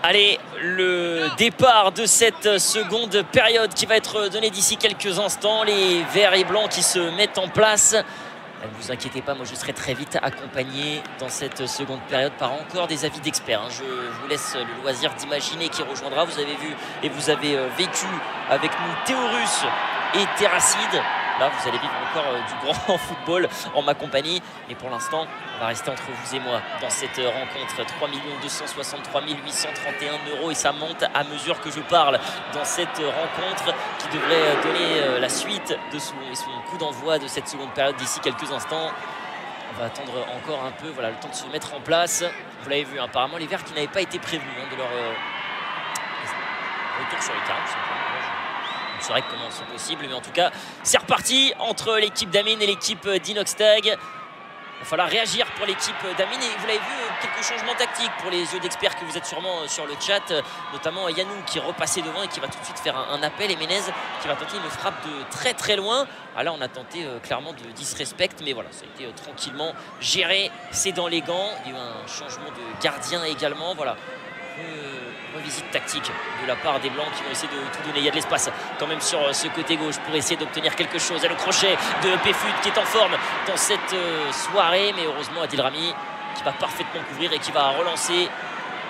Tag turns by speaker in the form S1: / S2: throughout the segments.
S1: Allez, le départ de cette seconde période qui va être donnée d'ici quelques instants. Les verts et blancs qui se mettent en place. Ne vous inquiétez pas, moi je serai très vite accompagné dans cette seconde période par encore des avis d'experts. Je vous laisse le loisir d'imaginer qui rejoindra. Vous avez vu et vous avez vécu avec nous Théorus et Terracide. Là, vous allez vivre encore du grand football en ma compagnie. Mais pour l'instant, on va rester entre vous et moi dans cette rencontre. 3 263 831 € et ça monte à mesure que je parle dans cette rencontre qui devrait donner la suite de son coup d'envoi de cette seconde période d'ici quelques instants. On va attendre encore un peu, voilà, le temps de se mettre en place. Vous l'avez vu, apparemment les Verts qui n'avaient pas été prévenus de leur retour sur le terrain, tout simplement. C'est vrai que comment c'est possible, mais en tout cas, c'est reparti entre l'équipe d'Amine et l'équipe d'Inoxtag. Il va falloir réagir pour l'équipe d'Amine. Et vous l'avez vu, quelques changements tactiques pour les yeux d'experts que vous êtes sûrement sur le chat. Notamment Yannou qui est repassé devant et qui va tout de suite faire un appel. Et Menez qui va tenter une frappe de très très loin. Ah là, on a tenté clairement de disrespect. Mais voilà, ça a été tranquillement géré. C'est dans les gants. Il y a eu un changement de gardien également. Voilà. Revisite tactique de la part des blancs qui vont essayer de tout donner. Il y a de l'espace quand même sur ce côté gauche pour essayer d'obtenir quelque chose. Et le crochet de Péfut qui est en forme dans cette soirée, mais heureusement Adil Rami qui va parfaitement couvrir et qui va relancer,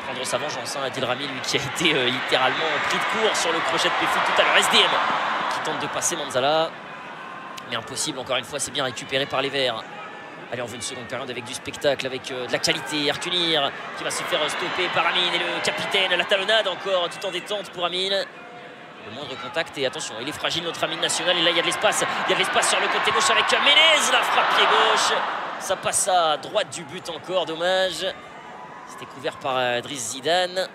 S1: prendre sa vengeance. Adil Rami, lui qui a été littéralement pris de court sur le crochet de Péfut tout à l'heure. SDM qui tente de passer Manzala, mais impossible encore une fois, c'est bien récupéré par les Verts. Allez, on veut une seconde période avec du spectacle, avec de la qualité. Hercunir qui va se faire stopper par Amine et le capitaine, la talonnade encore, tout en détente pour Amine. Le moindre contact et attention, il est fragile notre Amine national. Et là, il y a de l'espace. Il y a de l'espace sur le côté gauche avec Menez, la frappe pied gauche. Ça passe à droite du but encore, dommage. C'était couvert par Driss Zidane.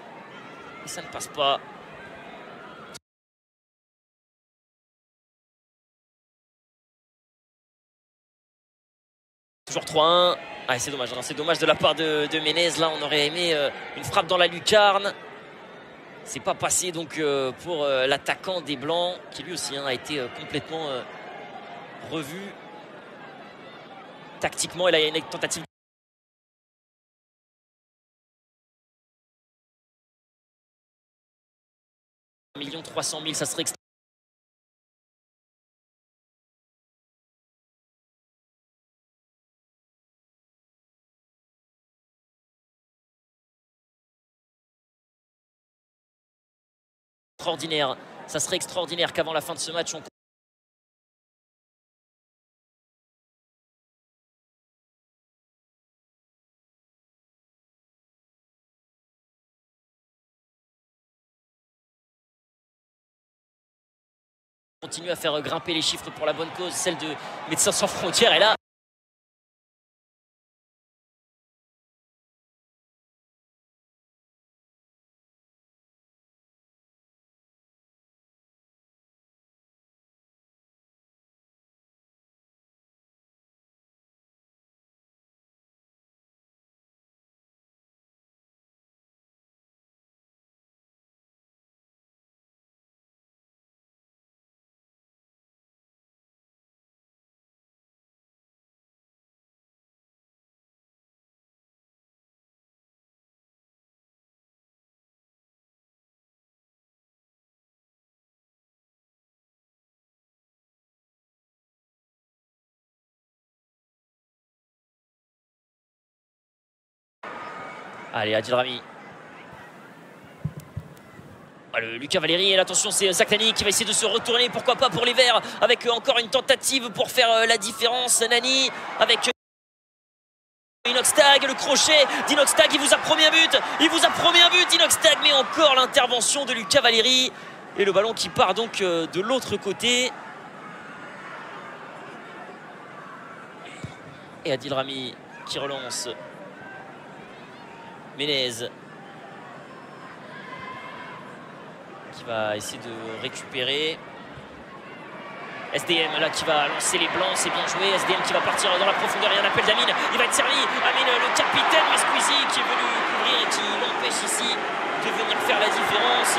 S1: Et ça ne passe pas. Toujours 3-1. Ah, c'est dommage, c'est dommage de la part de Menez. Là, on aurait aimé une frappe dans la lucarne. C'est pas passé donc pour l'attaquant des Blancs qui lui aussi a été complètement revu tactiquement. Et là, il y a une tentative. 1 300 000, ça serait extraordinaire. Ça serait extraordinaire qu'avant la fin de ce match, on continue à faire grimper les chiffres pour la bonne cause, celle de Médecins sans frontières. Et là, allez, Adil Rami. Le Lucas Valéry, et attention, c'est Zaknani qui va essayer de se retourner, pourquoi pas pour les Verts, avec encore une tentative pour faire la différence. Nani avec Inoxtag, le crochet d'Inoxtag, il vous a promis un but, Inoxtag, mais encore l'intervention de Lucas Valéry et le ballon qui part donc de l'autre côté. Et Adil Rami qui relance. Menez qui va essayer de récupérer. SDM là qui va lancer les blancs, c'est bien joué. SDM qui va partir dans la profondeur, il y a un appel d'Amine, il va être servi. Amine, le capitaine, mais Squeezie qui est venu couvrir et qui l'empêche ici de venir faire la différence.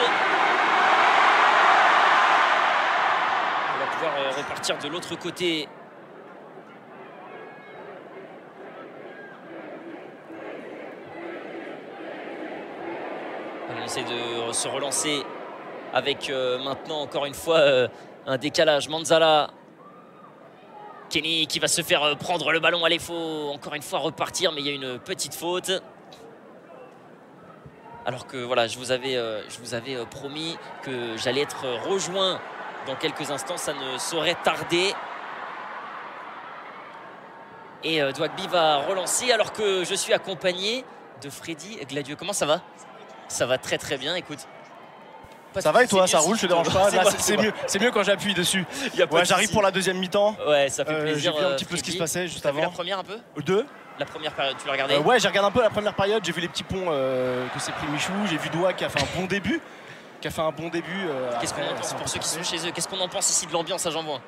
S1: On va pouvoir repartir de l'autre côté. On essaie de se relancer avec maintenant encore une fois un décalage. Manzala. Kenny qui va se faire prendre le ballon. Allez, il faut encore une fois repartir, mais il y a une petite faute. Alors que voilà, je vous avais promis que j'allais être rejoint dans quelques instants. Ça ne saurait tarder. Et Dwagby va relancer alors que je suis accompagné de Freddy Gladieux. Comment ça va? Ça va très très bien, écoute.
S2: Ça va et toi, ça roule, je te dérange pas. C'est mieux quand j'appuie dessus. Ouais, j'arrive pour la deuxième mi-temps.
S1: Ouais, ça fait plaisir.
S2: J'ai vu un petit peu ce qui se passait juste avant.
S1: La première un peu?
S2: Deux.
S1: La première période, tu l'as regardé?
S2: Ouais, j'ai regardé un peu la première période. J'ai vu les petits ponts que s'est pris Michou. J'ai vu Doua qui a fait un bon début. Qu'est-ce
S1: qu'on en pense pour ceux qui sont chez eux? Qu'est-ce qu'on en pense ici de l'ambiance à Jean-Bouin?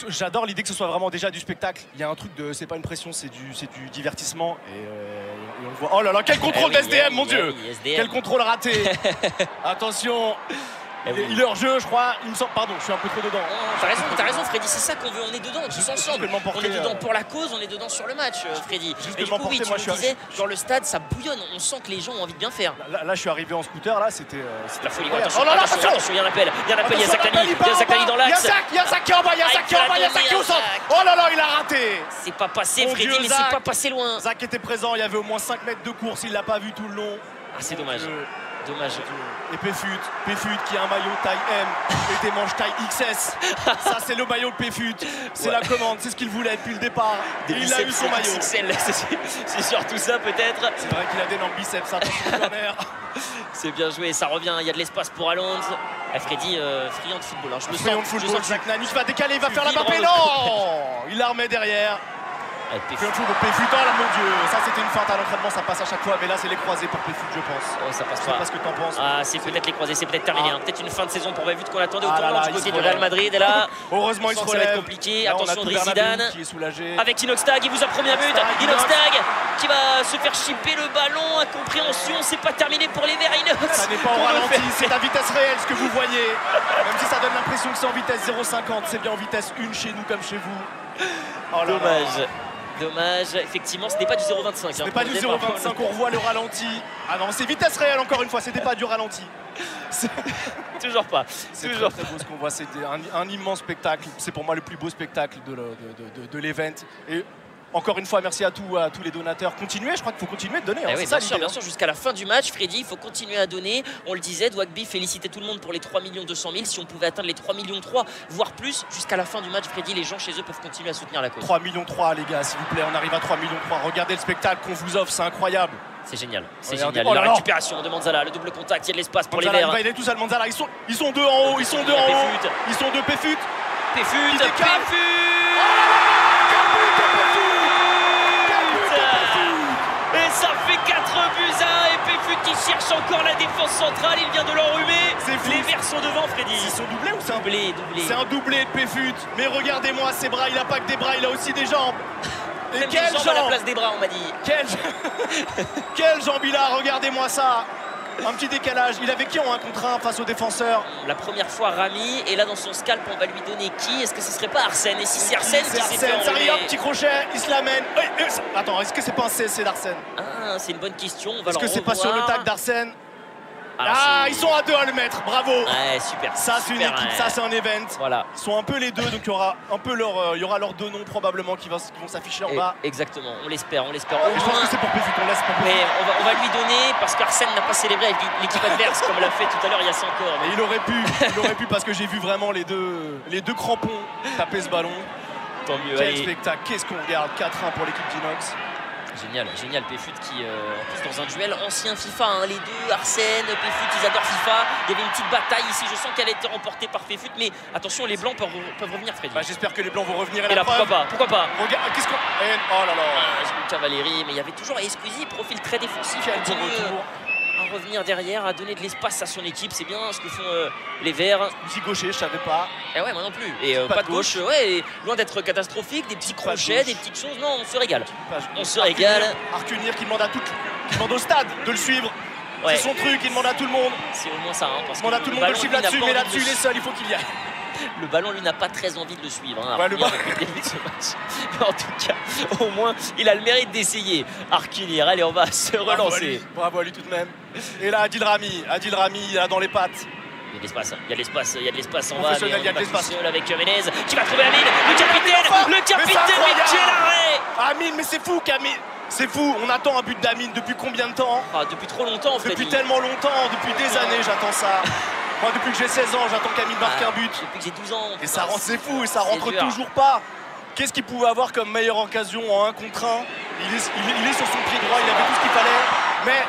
S2: J'adore l'idée que ce soit vraiment déjà du spectacle. Il y a un truc de, c'est pas une pression, c'est du divertissement. Et on le voit. Oh là là, quel contrôle d'SDM, mon Dieu! Quel contrôle raté! Attention! Il est hors jeu, je crois. Il me semble. Pardon, je suis un peu trop dedans.
S1: T'as raison, Freddy. C'est ça qu'on veut. On est dedans, tous ensemble. On est dedans pour la cause. On est dedans sur le match, Freddy. Mais du coup, oui, tu me disais, dans le stade, ça bouillonne. On sent que les gens ont envie de bien faire.
S2: Là, je suis arrivé en scooter. Là, c'était
S1: la folie. Attention, il y a un appel. Il y a Zak Lally dans l'axe.
S2: Il y a Zak qui est en bas. Il y a Zak qui est en bas. Il y a Zak qui est au centre. Oh là là, il a raté.
S1: C'est pas passé, Freddy, mais c'est pas passé loin.
S2: Zak était présent. Il y avait au moins 5 mètres de course. Il l'a pas vu tout le long.
S1: Ah, c'est dommage. Dommage.
S2: Et Péfut qui a un maillot taille M et des manches taille XS. Ça, c'est le maillot de Péfut. C'est la commande, c'est ce qu'il voulait depuis le départ. Et il a eu son maillot.
S1: C'est surtout ça, peut-être.
S2: C'est vrai qu'il a d'énormes biceps. Attention au corner.
S1: C'est bien joué, ça revient. Il y a de l'espace pour Alonso. Freddy, friand de football. Je me
S2: friand de football. Zak Nani va décaler, il va faire la Mbappé. Non, il la remet derrière. Péfut, oh là mon Dieu, ça c'était une feinte à l'entraînement, ça passe à chaque fois, mais là c'est les croisés pour Péfut, je pense.
S1: Oh, ça passe pas.
S2: Je sais pas ce que t'en penses.
S1: Ah, c'est peut-être les croisés, c'est peut-être terminé. Peut-être une fin de saison pour Péfut qu'on attendait au tournant du côté du Real Madrid. Et là,
S2: heureusement il se relève.
S1: Ça va être compliqué. Attention, Dries Zidane
S2: qui est soulagé.
S1: Avec Inoxtag, il vous a promis un but. Inoxtag qui va se faire chipper le ballon. Incompréhension, c'est pas terminé pour les Verts.
S2: Ça n'est pas en ralenti, c'est à vitesse réelle ce que vous voyez. Même si ça donne l'impression que c'est en vitesse 0,50, c'est bien en vitesse 1 chez nous comme chez vous.
S1: Oh, dommage. Dommage, effectivement, ce n'est pas du 0,25.
S2: Ce n'est pas du 0,25, on revoit le ralenti. Ah non, c'est vitesse réelle encore une fois, c'était pas du ralenti.
S1: Toujours pas.
S2: C'est très beau ce qu'on voit, c'est un immense spectacle. C'est pour moi le plus beau spectacle de l'event. Et encore une fois, merci à tous les donateurs. Continuez, je crois qu'il faut continuer de donner.
S1: Oui, bien sûr, jusqu'à la fin du match, Freddy, il faut continuer à donner. On le disait, Dwagby félicitait tout le monde pour les 3 200 000. Si on pouvait atteindre les 3 millions 3, voire plus, jusqu'à la fin du match, Freddy, les gens chez eux peuvent continuer à soutenir la cause.
S2: 3 millions 3, les gars, s'il vous plaît, on arrive à 3 millions 3. Regardez le spectacle qu'on vous offre, c'est incroyable.
S1: C'est génial, c'est génial. La récupération de Manzala, le double contact, il y a de l'espace pour les Verts.
S2: Il va aider tout ça, le Manzala. Ils sont deux en haut, ils sont deux en haut. Ils sont deux Péfut.
S1: Péfut. Et ça fait 4 buts à 1 et Péfut qui cherche encore la défense centrale, il vient de l'enrhumer. Les Verts sont devant, Freddy.
S2: Ils sont doublés ou c'est un
S1: doublé?
S2: C'est un doublé de Péfut. Mais regardez-moi ses bras, il a pas que des bras, il a aussi des jambes.
S1: Et même quelle jambe à la place des bras, on m'a dit.
S2: Quelle jambe il a, regardez-moi ça. Un petit décalage. Il avait qui en 1 contre 1 face aux défenseurs?
S1: La première fois Rami, et là dans son scalp on va lui donner qui? Est-ce que ce serait pas Arsène? Et si c'est Arsène qui s'est fait enlever?
S2: Ça un petit crochet, il se l'amène. Attends, est-ce que c'est pas un CSC d'Arsène?
S1: Ah, c'est une bonne question.
S2: Est-ce que c'est pas sur le tag d'Arsène? Ils sont à 2 à le mettre, bravo.
S1: Ouais, super.
S2: Ça c'est une équipe, ça c'est un event.
S1: Voilà.
S2: Ils sont un peu les deux, donc il y aura un peu leurs deux noms probablement qui vont s'afficher en bas.
S1: Exactement, on l'espère.
S2: Je pense que c'est pour Péfut, on laisse pour Péfut.
S1: Mais on va lui donner parce qu'Arsène n'a pas célébré avec l'équipe adverse comme l'a fait tout à l'heure il y a 5 heures.
S2: Mais il aurait pu parce que j'ai vu vraiment les deux crampons taper ce ballon.
S1: Tant mieux.
S2: Quel spectacle, qu'est-ce qu'on regarde, 4-1 pour l'équipe d'Inox.
S1: Génial, Péfut qui, en plus dans un duel ancien FIFA, les deux, Arsène, Péfut, ils adorent FIFA. Il y avait une petite bataille ici, je sens qu'elle a été remportée par Péfut, mais attention, les Blancs peuvent revenir, Freddy.
S2: J'espère que les Blancs vont revenir.
S1: Et là, pourquoi pas
S2: Regarde, qu'est-ce qu'on... Oh là là.
S1: J'ai vu Cavalieri, mais il y avait toujours Squeezie, profil très défensif.
S2: Quel bon retour.
S1: À revenir derrière, à donner de l'espace à son équipe, c'est bien ce que font les Verts.
S2: Petit gaucher, je savais pas.
S1: Et ouais, moi non plus. Et pas de gauche, et loin d'être catastrophique, des petits crochets, des petites choses. Non, on se régale. On se régale.
S2: Arcunir qui demande au stade de le suivre. Ouais. C'est son truc, il demande à tout le monde.
S1: C'est au moins ça. Parce
S2: il demande à tout le monde de le suivre là-dessus, mais là-dessus, il est seul, il faut qu'il y aille.
S1: Le ballon, lui, n'a pas très envie de le suivre. Hein,
S2: ouais,
S1: depuis le début de ce match. Mais en tout cas, au moins, il a le mérite d'essayer. Arkunir, allez, on va se relancer.
S2: Bravo à lui tout de même. Et là, Adil Rami, il a dans les pattes.
S1: Il y a de l'espace, il y a de l'espace en bas.
S2: Il y a de l'espace.
S1: Avec Menez qui va trouver Amine, le capitaine, mais quel arrêt!
S2: Amine, mais c'est fou qu'Amine. C'est fou, on attend un but d'Amine depuis combien de temps?
S1: Depuis trop longtemps, Freddy.
S2: Depuis tellement longtemps, depuis des années, j'attends ça. Moi, depuis que j'ai 16 ans, j'attends qu'Amine marque un but.
S1: Depuis que j'ai 12 ans.
S2: Et ça rend, c'est fou, et ça rentre toujours pas. Qu'est-ce qu'il pouvait avoir comme meilleure occasion en 1 contre 1? Il est sur son pied droit, il avait tout ce qu'il fallait. Mais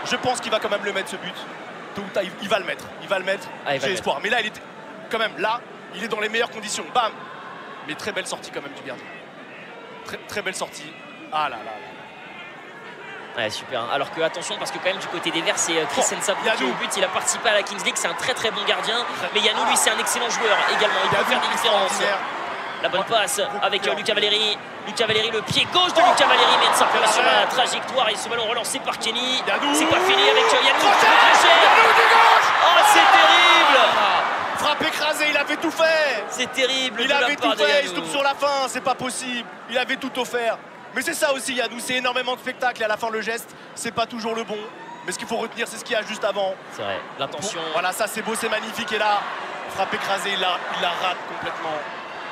S2: je pense qu'il va quand même le mettre, ce but. Tôt ou tard, il va le mettre. J'ai espoir. Mais là, il est quand même là, il est dans les meilleures conditions. Bam. Mais très belle sortie quand même du gardien. Très belle sortie. Ah là là.
S1: Ouais, super. Alors que attention, parce que quand même du côté des Verts, c'est Chris Nsapou qui est au but. Il a participé à la Kings League, c'est un très bon gardien. Mais Yanou, lui, c'est un excellent joueur également. Il peut faire des différences. La bonne passe avec Lucas Valéry. Lucas Valéry, le pied gauche de Lucas Valéry, mais Nsapou sur la trajectoire et ce ballon relancé par Kenny. C'est pas fini avec Yanou. Oh, c'est terrible!
S2: Frappe écrasée, il avait tout fait.
S1: C'est terrible.
S2: Il avait tout fait, il se touche sur la fin, c'est pas possible. Il avait tout offert. Mais c'est ça aussi, Yanou, c'est énormément de spectacle et à la fin le geste, c'est pas toujours le bon. Mais ce qu'il faut retenir, c'est ce qu'il y a juste avant.
S1: C'est vrai, l'intention.
S2: Voilà, ça c'est beau, c'est magnifique. Et là, frappe écrasée, il la rate complètement.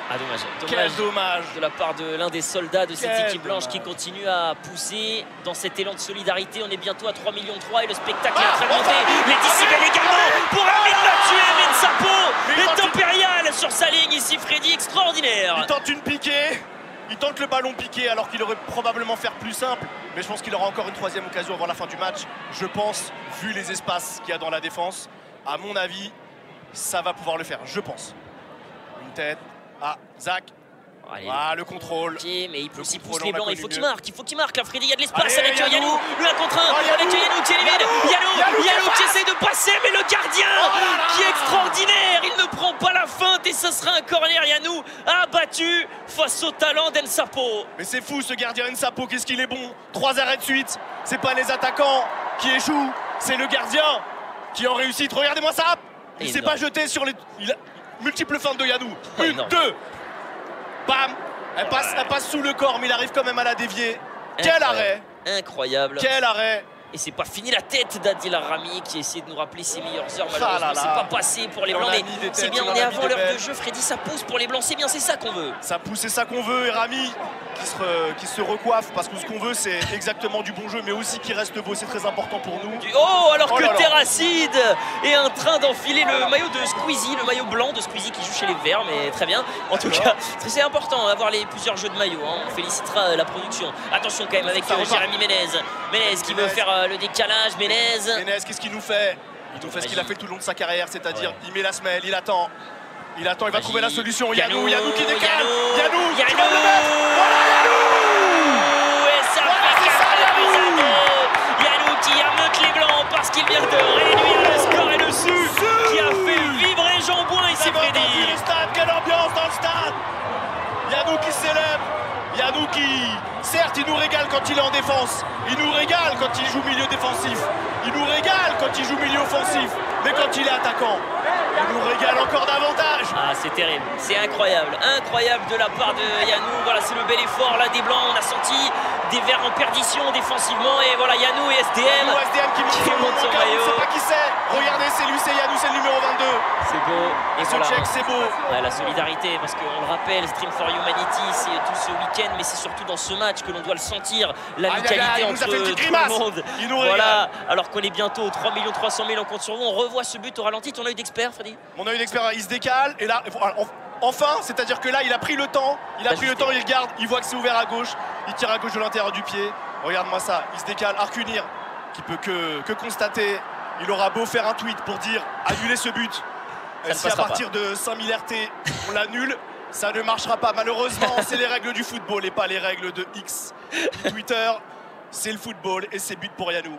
S1: Ah, dommage.
S2: Quel dommage
S1: de la part de l'un des soldats de cette équipe blanche qui continue à pousser dans cet élan de solidarité. On est bientôt à 3,3 millions et le spectacle est en train de monter. Les décibels également pour Amine l'a tué, Nsapou est impérial sur sa ligne ici, Freddy, extraordinaire.
S2: Il tente une piquée. Il tente le ballon piqué alors qu'il aurait probablement faire plus simple. Mais je pense qu'il aura encore une 3e occasion avant la fin du match. Je pense, vu les espaces qu'il y a dans la défense, à mon avis, ça va pouvoir le faire. Je pense. Une tête. Ah, Zach.
S1: Allez,
S2: le contrôle.
S1: Mais il pousse les blancs, il faut qu'il marque, là Freddy, il y a de l'espace avec Yanou, le 1 contre 1, avec Yanou qui élimine, Yanou qui essaye de passer, mais le gardien qui est extraordinaire, il ne prend pas la feinte et ce sera un corner. Yanou a battu face au talent d'Nsapou.
S2: Mais c'est fou ce gardien Nsapou, qu'est-ce qu'il est bon. 3 arrêts de suite, c'est pas les attaquants qui échouent, c'est le gardien qui en réussite. Regardez-moi ça, il s'est pas jeté sur les... Multiples feintes de Yanou, 1, 2. Bam! Elle passe sous le corps, mais il arrive quand même à la dévier. Quel arrêt!
S1: Incroyable!
S2: Quel arrêt!
S1: Et c'est pas fini, la tête d'Adil Rami qui essaie de nous rappeler ses meilleures heures. Malheureusement, c'est pas passé pour les Blancs. Mais c'est bien, on est avant l'heure de jeu. Freddy, ça pousse pour les Blancs. C'est bien, c'est ça qu'on veut.
S2: Ça pousse, c'est ça qu'on veut. Et Rami qui se recoiffe parce que ce qu'on veut, c'est exactement du bon jeu, mais aussi qu'il reste beau. C'est très important pour nous.
S1: Oh, alors que Terracide est en train d'enfiler le maillot de Squeezie, le maillot blanc de Squeezie qui joue chez les Verts. Mais très bien. En tout cas, c'est important d'avoir plusieurs jeux de maillots. On félicitera la production. Attention quand même avec Jérémy Menez. Menez qui veut faire le décalage. Menez,
S2: qu'est-ce qu'il nous fait? Il nous fait ce qu'il a fait tout le long de sa carrière, c'est-à-dire il met la semelle, il attend, il va trouver la solution. Yanou qui décale, Yanou qui va le mettre. Voilà Yanou!
S1: Et ça fait Yanou qui ameute les Blancs parce qu'il vient de réduire le score et le su qui a fait vibrer Jean-Bouin ici, Freddy.
S2: Le stade, quelle ambiance dans le stade! Yanou qui célèbre, Yanou qui, certes, il nous régale quand il est en défense, il nous régale quand il joue milieu défensif, il nous régale quand il joue milieu offensif, mais quand il est attaquant, il nous régale encore davantage.
S1: Ah, c'est terrible, c'est incroyable, incroyable de la part de Yanou. Voilà, c'est le bel effort là des Blancs. On a senti des Verts en perdition défensivement et voilà Yanou et SDM.
S2: Qui monte son maillot. Je sais pas qui c'est. Regardez, c'est lui, c'est Yanou, c'est le numéro 22.
S1: C'est beau.
S2: Et ce check, c'est beau.
S1: Ouais, la solidarité, parce qu'on le rappelle, Stream for Humanity, c'est tout ce week-end, mais c'est surtout dans ce match que l'on doit le sentir, l'amicalité entre tout le monde.
S2: Il nous
S1: voilà, alors qu'on est bientôt 3 300 000 en compte sur vous. On revoit ce but au ralenti. Ton œil d'expert, Freddy?
S2: Mon œil d'expert, il se décale et là, enfin, c'est-à-dire que là, il a pris le temps. Il regarde, il voit que c'est ouvert à gauche. Il tire à gauche de l'intérieur du pied. Regarde-moi ça, il se décale. Arkunir, qui peut que constater. Il aura beau faire un tweet pour dire annuler ce but. Si à partir de 5000 RT, on l'annule, ça ne marchera pas. Malheureusement, c'est les règles du football et pas les règles de X, Twitter. c'est le football et c'est but pour Yanou.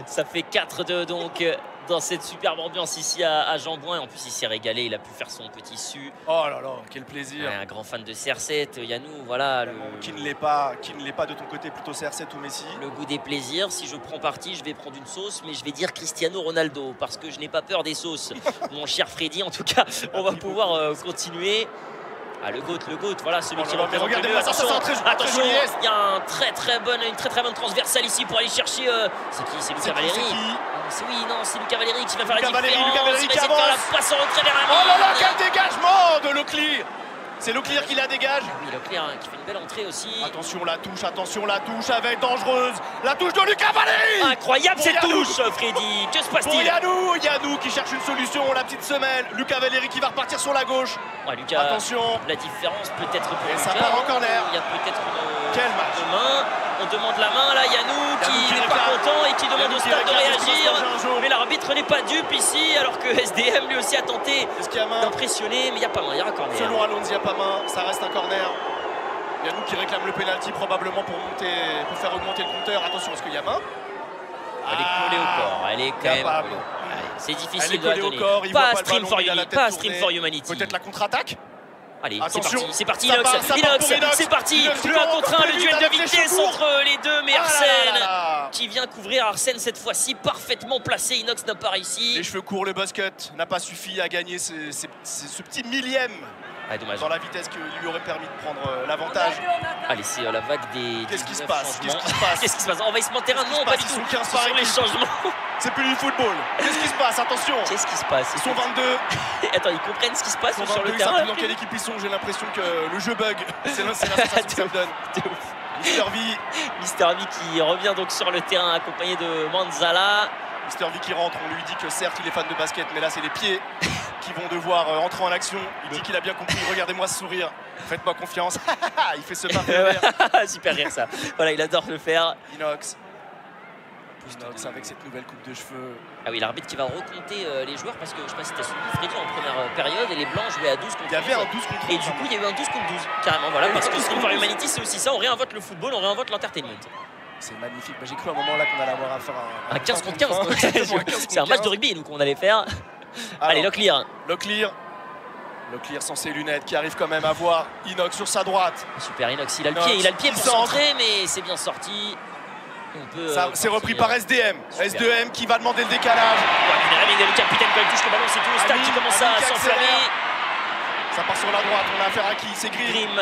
S1: Ça fait 4-2 donc dans cette superbe ambiance ici à Jean-Bouin. En plus, il s'est régalé, il a pu faire son petit su.
S2: Oh là là, quel plaisir.
S1: Ouais, un grand fan de CR7, Yanou, voilà.
S2: Qui ne l'est pas de ton côté, plutôt CR7 ou Messi.
S1: Le goût des plaisirs. Si je prends parti, je vais prendre une sauce, mais je vais dire Cristiano Ronaldo parce que je n'ai pas peur des sauces. Mon cher Freddy, en tout cas, on va pouvoir continuer. Ah, le GOAT, voilà celui qui représente le mieux. Attention, il y a une très bonne transversale ici pour aller chercher. C'est qui? C'est Lucas Valéry. C'est Lucas Valéry qui va faire la différence.
S2: Lucas Valéry qui avance.
S1: La passe en retrait vers la
S2: oh là là, quel dégagement de Leclerc. C'est Leclerc qui la dégage.
S1: Oui, Leclerc qui fait une belle entrée aussi.
S2: Attention la touche avec dangereuse. La touche de Lucas Valéry.
S1: Incroyable cette touche, Freddy. Que se passe-t-il?
S2: Yanou qui cherche une solution, la petite semelle. Lucas Valéry qui va repartir sur la gauche.
S1: Ouais, Lucas, attention. La différence peut-être pour Lucas.
S2: Ça part en corner.
S1: Il y a peut-être
S2: quel match
S1: de main. On demande la main là, Yanou qui n'est pas content et qui demande au stade de réagir. Mais l'arbitre n'est pas dupe ici, alors que SDM lui aussi a tenté d'impressionner, mais il n'y a pas main, il y a un corner.
S2: Selon Alonso, il n'y a pas main, ça reste un corner. Yanou qui réclame le pénalty probablement pour faire augmenter le compteur. Attention, est-ce qu'il y a main?
S1: Elle est collée au corps, elle est quand même. C'est difficile de la donner. Pas à Stream for Humanity.
S2: Peut-être la contre-attaque.
S1: Allez, c'est parti, Inox, c'est parti, le 1 contre 1, le duel de vitesse entre les deux, mais Arsène qui vient couvrir. Arsène cette fois-ci parfaitement placé, Inox n'a pas réussi.
S2: Les cheveux courts, le basket n'a pas suffi à gagner ce petit millième dans la vitesse qui lui aurait permis de prendre l'avantage.
S1: Allez, c'est la vague des
S2: Qu'est-ce qui se passe?
S1: Qu'est-ce qui se passe? Envahissement de terrain? Non, pas du tout. Sur les changements.
S2: C'est plus du football. Qu'est-ce qui se passe? Attention.
S1: Qu'est-ce qui se passe?
S2: Ils sont 22.
S1: Attends, ils comprennent ce qui se passe sur le
S2: terrain.
S1: Ils savent
S2: dans quelle équipe ils sont. J'ai l'impression que le jeu bug. C'est la sensation que ça me donne.
S1: Mister V qui revient donc sur le terrain accompagné de Manzala.
S2: Mister V qui rentre, on lui dit que certes il est fan de basket, mais là c'est les pieds qui vont devoir entrer en action. Il dit qu'il a bien compris, regardez-moi ce sourire, faites-moi confiance. Il fait ce pas.
S1: Super rire ça. Voilà, il adore le faire.
S2: Inox avec cette nouvelle coupe de cheveux.
S1: Ah oui, l'arbitre qui va recompter les joueurs parce que je sais pas si tu as suivi Freddy en première période et les blancs jouaient à 12 contre 12.
S2: Il y avait un 12 contre 12.
S1: Et du coup, il y a eu un 12 contre 12 carrément. Voilà, parce que Stream for Humanity c'est aussi ça, on réinvente le football, on réinvente l'entertainment.
S2: C'est magnifique. J'ai cru à un moment là qu'on allait avoir à faire
S1: un 15 contre 15. C'est un match de rugby donc on allait faire. Allez, Leclerc sans ses lunettes qui arrive quand même à voir Inox sur sa droite. Super, Inox, il a le pied pour centrer, mais c'est bien sorti.
S2: C'est repris par SDM. SDM qui va demander le décalage.
S1: Le capitaine quand il touche le ballon, c'est tout le stade qui commence à s'enflammer.
S2: Ça part sur la droite, on a affaire à qui? C'est Grim,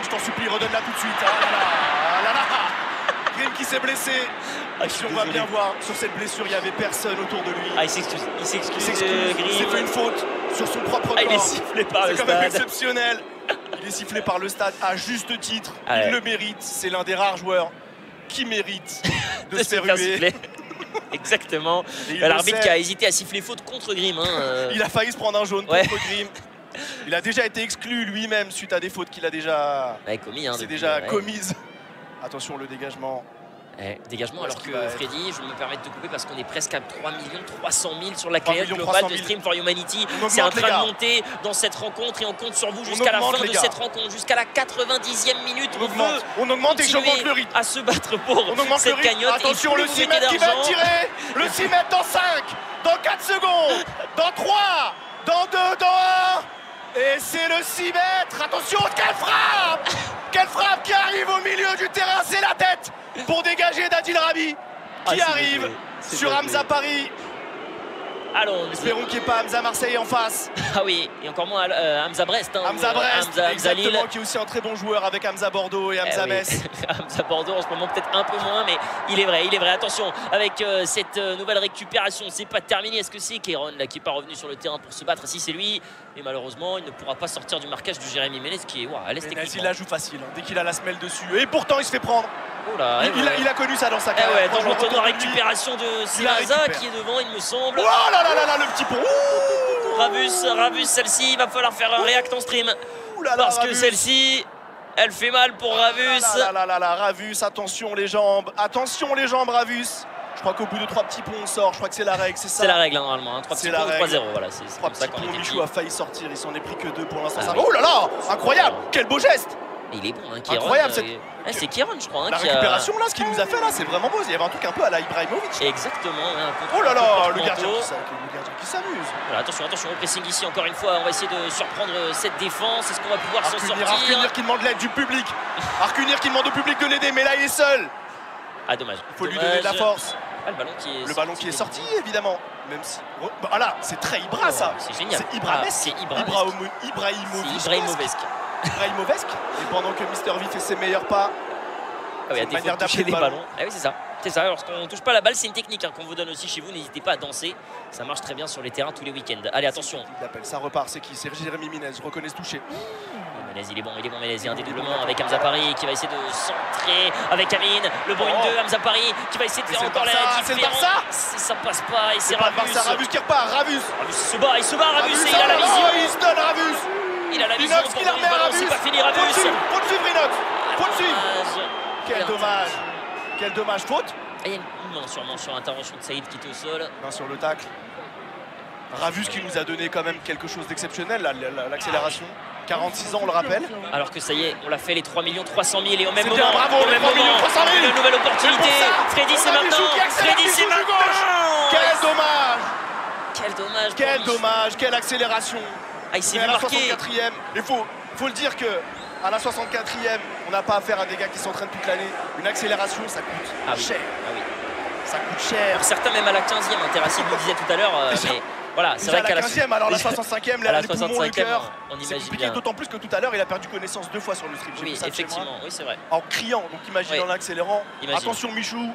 S2: je t'en supplie, redonne-la tout de suite. Grim qui s'est blessé. Si on va bien voir, sur cette blessure, il n'y avait personne autour de lui.
S1: Il s'excuse.
S2: Il s'est fait une faute sur son propre corps.
S1: Il est sifflé par le stade.
S2: C'est quand même exceptionnel. Il est sifflé par le stade à juste titre. Il le mérite. C'est l'un des rares joueurs qui mérite de se faire huer.
S1: Exactement. L'arbitre qui a hésité à siffler faute contre Grim.
S2: Il a failli se prendre un jaune contre Grim. Il a déjà été exclu lui-même suite à des fautes qu'il a déjà commises. Attention, le dégagement.
S1: Dégagement alors que Freddy, je me permets de te couper parce qu'on est presque à 3 300 000 sur la cagnotte globale de Stream for Humanity. C'est en train de monter dans cette rencontre et on compte sur vous jusqu'à la fin de cette rencontre, jusqu'à la 90e minute.
S2: On augmente et j'augmente le rythme.
S1: À se battre pour cette cagnotte.
S2: Attention, le 6 mètres qui va tirer. Le 6 mètres dans 5, dans 4 secondes, dans 3, dans 2, dans 1. Et c'est le 6 mètres. Attention, quelle frappe! Quelle frappe qui arrive au milieu du terrain, c'est la tête pour dégager Adil Rami qui arrive sur Hamza Paris.
S1: Allons,
S2: espérons qu'il n'y ait pas Hamza Marseille en face.
S1: Ah oui, et encore moins Hamza Brest.
S2: Hamza Brest, exactement, qui est aussi un très bon joueur avec Hamza Bordeaux et Hamza Metz.
S1: Hamza Bordeaux en ce moment peut-être un peu moins, mais il est vrai. Attention, avec cette nouvelle récupération, c'est pas terminé. Est-ce que c'est Kéron là qui n'est pas revenu sur le terrain pour se battre? Si c'est lui, mais malheureusement, il ne pourra pas sortir du marquage du Jérémy Ménez qui est à l'est.
S2: Il la joue facile, dès qu'il a la semelle dessus. Et pourtant, il se fait prendre.
S1: Oh là,
S2: il a connu ça dans sa carrière.
S1: Dans l'entonnoir récupération de Sinaza qui est devant, il me semble.
S2: Oh là là là là, le petit pont.
S1: Ravus, celle-ci, il va falloir faire un react en stream. Parce que celle-ci, elle fait mal pour Ravus.
S2: Ravus, attention les jambes, Ravus. Je crois qu'au bout de 3 petits ponts, on sort. Je crois que c'est la règle, c'est ça.
S1: C'est la règle, normalement. 3 petits ponts, 3-0. Voilà, c'est
S2: 3 petits ponts. Michou a failli sortir. Il s'en est pris que 2 pour l'instant. Oh là là, incroyable. Quel beau geste.
S1: Et il est bon, hein,
S2: incroyable cette...
S1: c'est Kéron, je crois. Hein,
S2: la récupération, là, ce qu'il nous a fait, là, c'est vraiment beau. Il y avait un truc un peu à la Ibrahimovic.
S1: Exactement.
S2: Oh là là, le gardien qui s'amuse.
S1: Voilà, attention au pressing ici, encore une fois. On va essayer de surprendre cette défense. Est-ce qu'on va pouvoir s'en sortir?
S2: Arcunir qui demande l'aide du public. Arcunir qui demande au public de l'aider, mais là, il est seul.
S1: Ah, dommage.
S2: Il faut lui donner de la force.
S1: Ah, le ballon qui est sorti,
S2: évidemment. Même si... Voilà, c'est très Ibra, ça.
S1: C'est génial.
S2: C'est Ibrahimesque.
S1: Ibrahimovesque.
S2: Et pendant que Mister V fait ses meilleurs pas,
S1: à manière d'appeler des ballons. Ah oui, c'est ça. C'est ça, lorsqu'on ne touche pas la balle, c'est une technique qu'on vous donne aussi chez vous. N'hésitez pas à danser. Ça marche très bien sur les terrains tous les week-ends. Allez, attention.
S2: Ça repart, c'est qui? C'est Jérémy Minez, je reconnais ce toucher.
S1: Menez, il est bon, Menez. Il y a un dédoublement avec Hamza Paris qui va essayer de centrer avec Amine. Le bon 1-2, Hamza Paris qui va essayer de faire encore la différence. Ça passe pas et c'est Ravus.
S2: Ravus qui repart, Ravus
S1: se bat, Ravus et il a la vision.
S2: Il se donne Ravus.
S1: Il a la vision pour donner le ballon, c'est pas fini Ravus.
S2: Faut le suivre Inox. Faut le suivre. Quel dommage, faute.
S1: Il y a une main sûrement sur l'intervention de Saïd qui était au sol.
S2: Main sur le tacle. Ravus qui nous a donné quand même quelque chose d'exceptionnel, l'accélération. 46 ans, on le rappelle.
S1: Alors que ça y est, on l'a fait les 3 300 000 et au même moment,
S2: une
S1: nouvelle opportunité. Freddy, c'est maintenant.
S2: Quel dommage, quelle accélération.
S1: Ah, il s'est vu marquer.
S2: 64e. Il faut le dire que à la 64e, on n'a pas affaire à des gars qui s'entraînent toute l'année. Une accélération, ça coûte cher.
S1: Ah oui.
S2: Ça coûte cher.
S1: Pour certains, même à la 15e, Terrassi nous disait tout à l'heure. Mais voilà, c'est vrai qu'à la
S2: 15e, alors la 65e,
S1: la
S2: les poumons, le cœur,
S1: on imagine bien.
S2: D'autant plus que tout à l'heure, il a perdu connaissance 2 fois sur le strip.
S1: Oui, effectivement, oui, c'est vrai.
S2: En criant, donc imagine en accélérant. Attention Michou,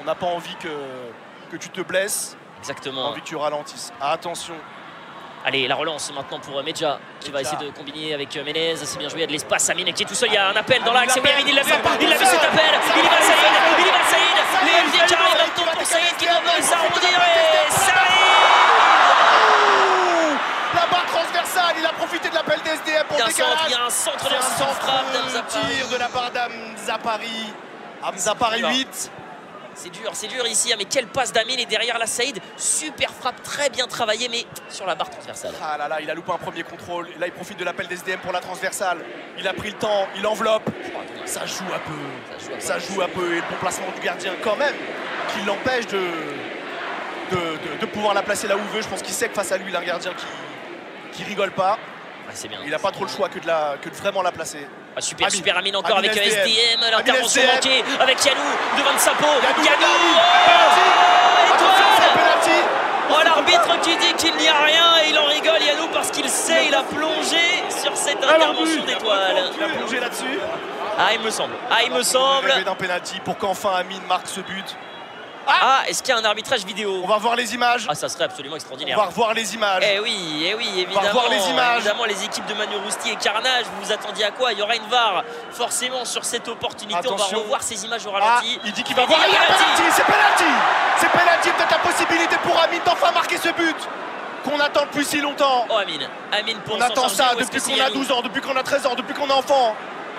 S2: on n'a pas envie que tu te blesses.
S1: Exactement.
S2: On a envie que tu ralentisses. Attention.
S1: Allez, la relance maintenant pour Medja qui va essayer de combiner avec Menez. C'est bien joué, il y a de l'espace. Amine qui est tout seul, il y a un appel dans l'axe. Oui, Amine, il l'a vu cet appel. Il y va Saïd. Les FD qui arrivent maintenant pour Saïd qui doit s'arrondir. Et Saïd,
S2: la barre transversale, il a profité de l'appel des SDM pour décalage.
S1: Il y a un centre de frappe d'Hamza Paris.
S2: Tir de la part d'Hamza Paris. Hamza Paris 8.
S1: C'est dur ici, mais quelle passe d'Amine et derrière la Saïd, super frappe, très bien travaillée, mais sur la barre transversale.
S2: Ah là là, il a loupé un premier contrôle. Là, il profite de l'appel des SDM pour la transversale. Il a pris le temps, il enveloppe. Ça joue un peu. Et le bon placement du gardien, quand même, qui l'empêche de pouvoir la placer là où il veut. Je pense qu'il sait que face à lui, il a un gardien qui rigole pas.
S1: Ouais, bien,
S2: il n'a pas trop le choix que de vraiment la placer.
S1: Ah, super Amine encore avec SDM, l'intervention manquée avec Yanou devant Sapo. Yanou, oh, l'arbitre qui dit qu'il n'y a rien et il en rigole Yanou parce qu'il sait, il a plongé sur cette intervention d'Étoile.
S2: Il a plongé là-dessus.
S1: Ah, il me semble.
S2: Il y avait un penalty pour qu'enfin Amine marque ce but.
S1: Ah, est-ce qu'il y a un arbitrage vidéo?
S2: On va voir les images.
S1: Ah, ça serait absolument extraordinaire.
S2: On va revoir les images.
S1: Eh oui, évidemment.
S2: On va voir les images.
S1: Évidemment, les équipes de Manu Rousti et Carnage, vous vous attendiez à quoi? Il y aura une VAR forcément sur cette opportunité.
S2: Attention.
S1: On va revoir ces images au ralenti.
S2: Il dit qu'il va voir. C'est penalty. Peut-être la possibilité pour Amine d'enfin marquer ce but qu'on attend depuis si longtemps.
S1: Oh, Amine pour
S2: on attend ça depuis qu'on a 12 ans, depuis qu'on a 13 ans, depuis qu'on est enfant.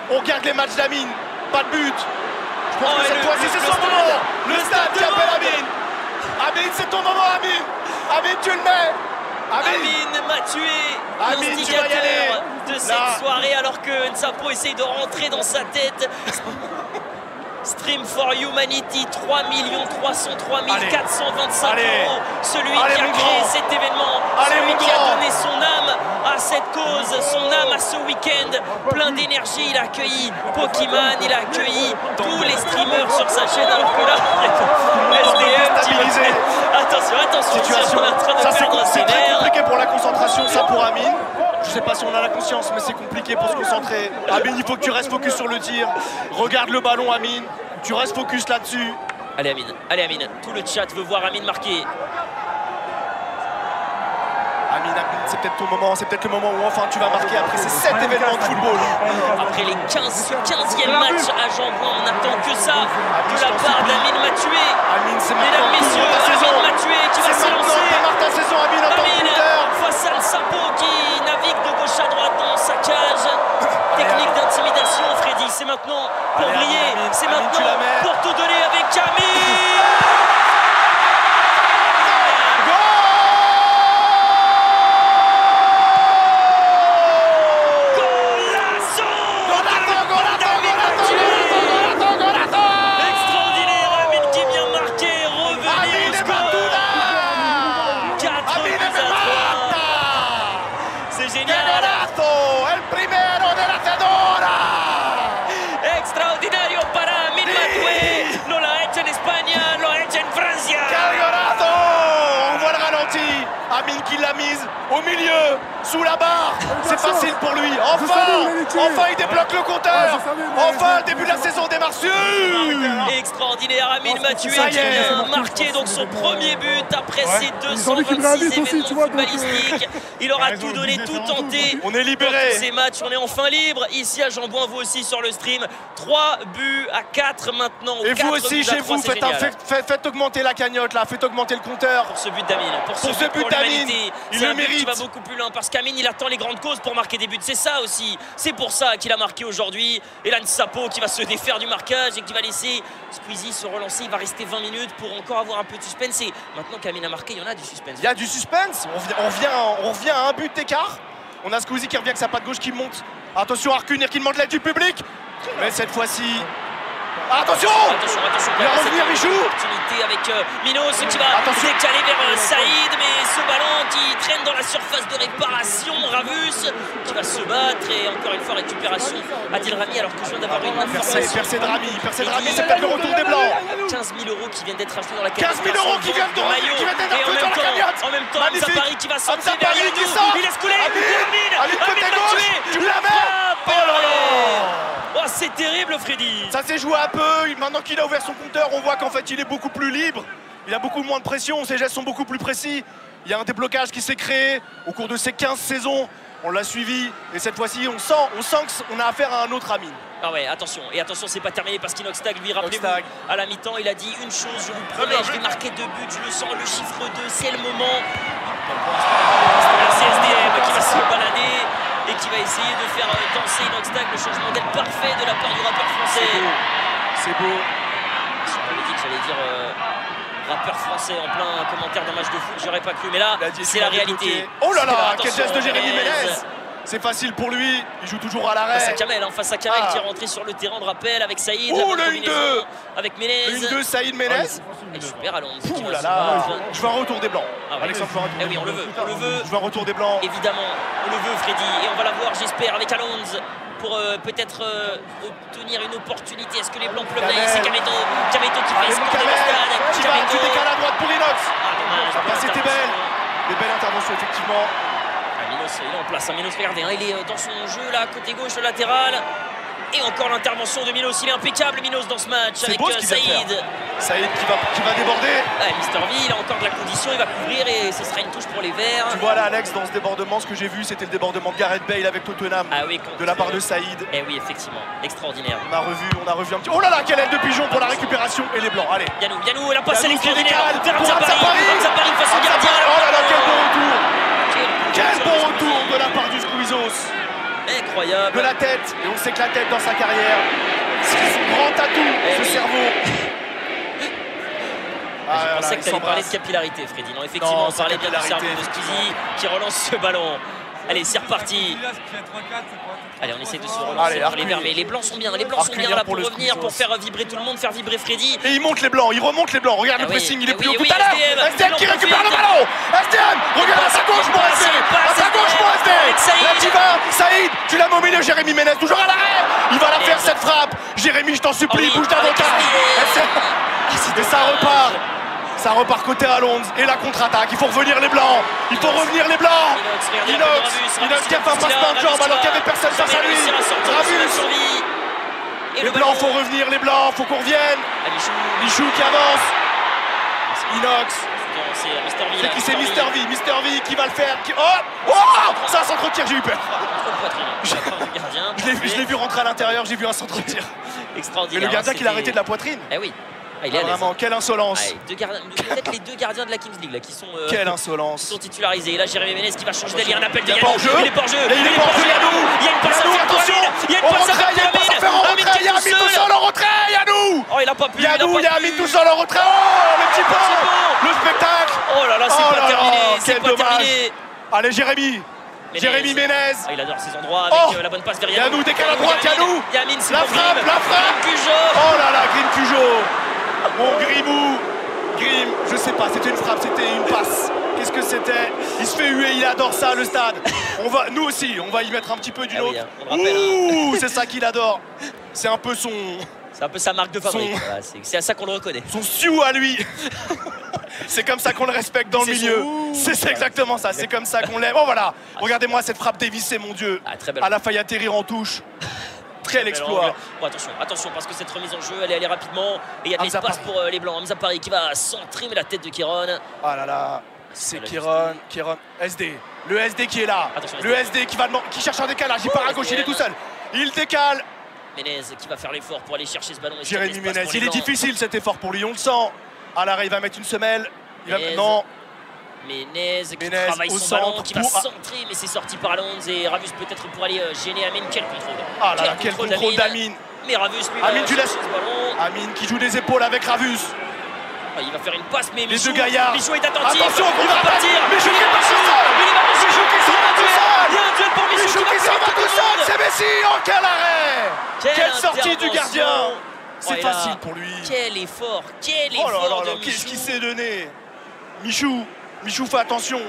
S2: On regarde les matchs d'Amine. Pas de but. Je pense que cette fois-ci, c'est son moment. Le stade qui appelle Amine. Amine, c'est ton moment, Amine. Amine, tu le mets.
S1: Amine m'a tué. L'instigateur de cette soirée alors que Nsapo essaye de rentrer dans sa tête. Stream for Humanity, 3 303 425 €. Celui qui a créé cet événement, celui qui a donné son âme à cette cause, son âme à ce week-end. Plein d'énergie, il a accueilli Pokémon, il a accueilli tous les streamers sur sa chaîne. Alors que là,
S2: stabilisé.
S1: Attention,
S2: situation.
S1: on est en train de perdre ses
S2: C'est très
S1: nerfs.
S2: compliqué pour la concentration, ça pour Amine. Je sais pas si on a la conscience, mais c'est compliqué pour se concentrer. Amine, il faut que tu restes focus sur le tir. Regarde le ballon, Amine. Tu restes focus là-dessus.
S1: Allez Amine, tout le chat veut voir Amine marquer.
S2: Amine, c'est peut-être ton moment, c'est peut-être le moment où enfin tu vas marquer après ces 7 événements de football.
S1: Après les 15e matchs à Jean-Bouin, on n'attend que ça de la part d'Amine Mathieu.
S2: Amine, c'est
S1: Mesdames, messieurs, Amine Mathieu qui va se lancer.
S2: Démarre ta saison, Amine, en tant que leader.
S1: Face à Nsapo qui navigue de gauche à droite dans sa cage. Technique d'intimidation, Freddy, c'est maintenant pour briller, c'est maintenant pour tout donner avec Amine.
S2: au milieu, sous la barre. C'est facile pour lui. Enfin, il débloque le compteur. Enfin, le début de la saison démarre sûr.
S1: Extraordinaire, Amine Mathieu qui vient marquer donc son premier but après ses 226 événements footballistiques. Il aura tout donné, tout tenté.
S2: On est libéré.
S1: Ces matchs, on est enfin libre. Ici à Jambouin, vous aussi sur le stream. 3 buts à 4 maintenant.
S2: Et vous aussi chez vous, faites augmenter la cagnotte là, faites augmenter le compteur.
S1: Pour ce but d'Amine, pour ce but d'Amine, il le mérite. Il va beaucoup plus loin parce qu'Amine il attend les grandes causes pour marquer des buts. C'est ça aussi. C'est pour ça qu'il a marqué aujourd'hui. Et là, Nsapo qui va se défaire du marquage et qui va laisser Squeezie se relancer. Il va rester 20 minutes pour encore avoir un peu de suspense. Et maintenant qu'Amine a marqué, il y en a du suspense.
S2: Il y a du suspense. On revient à un but d'écart. On a Squeezie qui revient avec sa patte gauche qui monte. Attention, Arcunir qui demande l'aide du public. Mais cette fois-ci. Attention, il va revenir Michou.
S1: Opportunité avec Minos qui va décaler vers Saïd, mais ce ballon qui traîne dans la surface de réparation. Ravus qui va se battre et encore une fois récupération Adil Rami alors que je viens d'avoir une information.
S2: Percé de Rami, c'est peut-être le retour des Blancs.
S1: 15 000 € qui viennent d'être achetés dans la cagnotte.
S2: 15 000 € qui viennent d'être achetés dans la cagnotte.
S1: En même temps, Hamza Paris qui va sortir derrière nous. Il laisse couler.
S2: Amine côté gauche, tu la mets. Oh là là.
S1: Oh, c'est terrible, Freddy.
S2: Ça s'est joué un peu. Maintenant qu'il a ouvert son compteur, on voit qu'en fait il est beaucoup plus libre. Il a beaucoup moins de pression, ses gestes sont beaucoup plus précis. Il y a un déblocage qui s'est créé au cours de ces 15 saisons. On l'a suivi et cette fois-ci on sent qu'on a affaire à un autre Amine.
S1: Ah ouais, attention, et attention, c'est pas terminé parce qu'Inoxtag, lui, rappelez-vous, à la mi-temps, il a dit une chose, je vous promets, je vais marquer 2 buts, je le sens, le chiffre 2, c'est le moment. C'est SDM qui va se balader et qui va essayer de faire danser Inoxtag, le changement d'aile parfait de la part du rappeur français.
S2: C'est beau.
S1: Si on m'avait dit que j'allais dire rappeur français en plein commentaire d'un match de foot, j'aurais pas cru, mais là, c'est la réalité.
S2: Oh là là, quel geste de Jérémy Ménez. C'est facile pour lui, il joue toujours à l'arrêt.
S1: Face à Kamel qui est rentré sur le terrain de rappel avec Saïd.
S2: Oh le 1-2
S1: avec Ménez.
S2: Le 1-2 Saïd Ménez.
S1: Super Alonso.
S2: Oh là là, je veux un retour des Blancs.
S1: Alexandre, oui, on le veut.
S2: Je veux un retour des Blancs.
S1: Évidemment, on le veut Freddy. Et on va l'avoir, j'espère, avec Alonso pour peut-être obtenir une opportunité. Est-ce que les Blancs pleuvent là? C'est Kameto qui fait scorer le stade.
S2: Tu décales à droite pour Inox.
S1: C'était
S2: belle. Des belles interventions effectivement.
S1: Minos, il est en place, Minos, regardez, il est dans son jeu là, côté gauche, latéral. Et encore l'intervention de Minos, il est impeccable Minos dans ce match avec Saïd.
S2: Saïd qui va déborder.
S1: Mister V, il a encore de la condition, il va couvrir et ce sera une touche pour les Verts.
S2: Tu vois là Alex, dans ce débordement, ce que j'ai vu c'était le débordement de Gareth Bale avec Tottenham de la part de Saïd.
S1: Eh oui, effectivement, extraordinaire.
S2: On a revu un petit... Oh là là, quelle aide de pigeon pour la récupération et les Blancs, allez.
S1: Yanou, la passe extraordinaire.
S2: Hamza Paris face au gardien. Oh là là, quel bon retour. Quel bon retour de la part du Squeezos.
S1: Incroyable.
S2: De la tête, et on sait que la tête dans sa carrière, c'est son grand atout, ce cerveau.
S1: Je pensais que tu allais parler de capillarité, Freddy. Non, effectivement, on parlait bien du cerveau de Squeezie qui relance ce ballon. Allez, c'est reparti. Allez, on essaie de se relancer pour les Verts, mais les Blancs sont bien. Les Blancs sont bien là pour revenir, pour faire vibrer tout le monde, faire vibrer Freddy.
S2: Et il monte les Blancs, il remonte les Blancs. Regarde le pressing, il est plus haut tout à l'heure. SDM qui récupère le ballon. SDM, regarde à sa gauche pour SDM. À sa gauche pour SDM. Là tu vas, Saïd, tu l'as au milieu, Jérémy Ménez, toujours à l'arrêt. Il va la faire cette frappe. Jérémy, je t'en supplie, bouge davantage. Et ça repart. Ça repart côté Alonso et la contre-attaque. Il faut revenir les Blancs. Il faut revenir les Blancs. Inox qui a fait un passement de jambe alors qu'il n'y avait personne face à lui. Ravus. Les Blancs, faut revenir les Blancs. Faut qu'on revienne. Michou qui avance. Inox. C'est Mister V. Mister V qui va le faire. Oh, ça s'entretire, j'ai eu peur. Je l'ai vu rentrer à l'intérieur, j'ai vu un centre-tir.
S1: Extraordinaire.
S2: Mais le gardien qui l'a arrêté de la poitrine.
S1: Eh oui. Il est
S2: vraiment, quelle insolence.
S1: Peut-être les 2 gardiens de la Kings League là, qui sont
S2: quelle insolence.
S1: Sont titularisés. Et là, Jérémy Ménez qui va changer d'aile. Il y a un appel de Yanou.
S2: Il est pas en jeu. Il est pas en jeu, Yanou.
S1: Il y a une passe à faire pour Amine. Il y a une passe à faire pour Amine.
S2: Il y a Amine tout seul en retrait, Yanou.
S1: Oh, il a pas pu.
S2: Yanou, il y a Amine tout seul en retrait. Oh, le petit pont. Le spectacle.
S1: Oh là là, c'est pas terminé.
S2: C'est pas terminé. Allez, Jérémy Ménez.
S1: Il adore ces endroits avec la bonne passe vers
S2: Yanou. Décale à droite, Yanou.
S1: La frappe.
S2: Oh là là, Green Cujo. Mon Grimou. Grim, je sais pas, c'était une frappe, c'était une passe. Qu'est-ce que c'était? Il se fait huer, il adore ça, le stade. Nous aussi, on va y mettre un petit peu du nôtre. Ouh, c'est ça qu'il adore. C'est un peu son...
S1: C'est un peu sa marque de fabrique. C'est à ça qu'on le reconnaît.
S2: Son sioux à lui. C'est comme ça qu'on le respecte dans le milieu. C'est exactement ça, c'est comme ça qu'on l'aime. Oh voilà, regardez-moi cette frappe dévissée, mon Dieu. À la faille atterrir en touche. Quel exploit.
S1: Oh, attention, parce que cette remise en jeu, elle est allée rapidement. Et il y a de l'espace pour les Blancs. Hamza Paris qui va centrer, mais la tête de Kéron.
S2: Ah là là, c'est Kéron, SD. Le SD qui est là. Le SD qui cherche un décalage. Il part à gauche, il est tout seul. Il décale.
S1: Ménez qui va faire l'effort pour aller chercher ce ballon.
S2: Jérémy Ménez, il est difficile cet effort pour lui, on le sent. À l'arrêt, il va mettre une semelle. Non.
S1: Ménez qui travaille son ballon, qui va centrer, mais c'est sorti par Alonso et Ravus peut-être pour aller gêner Amine. Quel contrôle.
S2: Ah là là, quel contrôle d'Amine.
S1: Mais Ravus lui
S2: Amine, tu laisses ce ballon. Amine qui joue des épaules avec Ravus.
S1: Ah, il va faire une passe, mais
S2: les deux gaillards.
S1: Michou est attentif.
S2: Attention,
S1: il va partir.
S2: Michou qui va tout seul. Michou qui s'en va tout seul.
S1: Il y a un duel pour Michou
S2: qui s'en va tout seul. C'est Messi. Oh, quel arrêt. Quelle sortie du gardien. C'est facile pour lui.
S1: Quel effort de Michou.
S2: Qu'est-ce qu'il s'est donné. Michou, fais attention.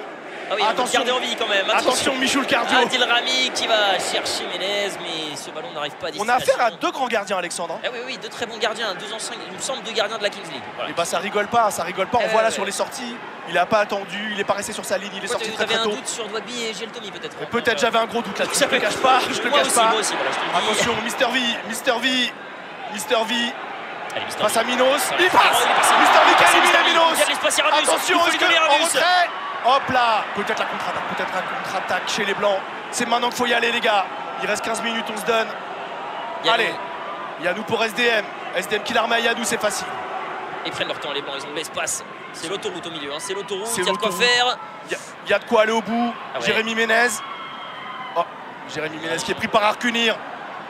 S1: Ah oui, attention, garder en vie quand même.
S2: Attention, Michou le cardio.
S1: Adil Rami qui va chercher Ménez, mais ce ballon n'arrive pas à
S2: destination. On a affaire à deux grands gardiens, Alexandre.
S1: Ah oui, deux très bons gardiens, deux anciens, il me semble, deux gardiens de la Kings League. Voilà.
S2: Et bah ça rigole pas. On voit là sur les sorties, il a pas attendu, il est pas resté sur sa ligne, il est sorti très tôt.
S1: Vous avez un doute sur Dwagby et Geltomi peut-être.
S2: Peut-être j'avais un gros doute là. Je te le cache pas.
S1: Moi aussi,
S2: attention, Mister V. Face à Minos. Il passe. Mister V qui a éliminé Minos. Attention, en retrait. Hop là, peut-être la contre-attaque, peut-être un contre-attaque chez les Blancs. C'est maintenant qu'il faut y aller, les gars. Il reste 15 minutes, on se donne. Allez, Yanou pour SDM. SDM qui l'arme à Yanou, c'est facile.
S1: Ils prennent leur temps, les Blancs, ils ont de l'espace. C'est l'autoroute au milieu, c'est l'autoroute, il y a de quoi faire.
S2: Il y a de quoi aller au bout. Jérémy Ménez. Oh, Jérémy Ménez qui est pris par Arcunir.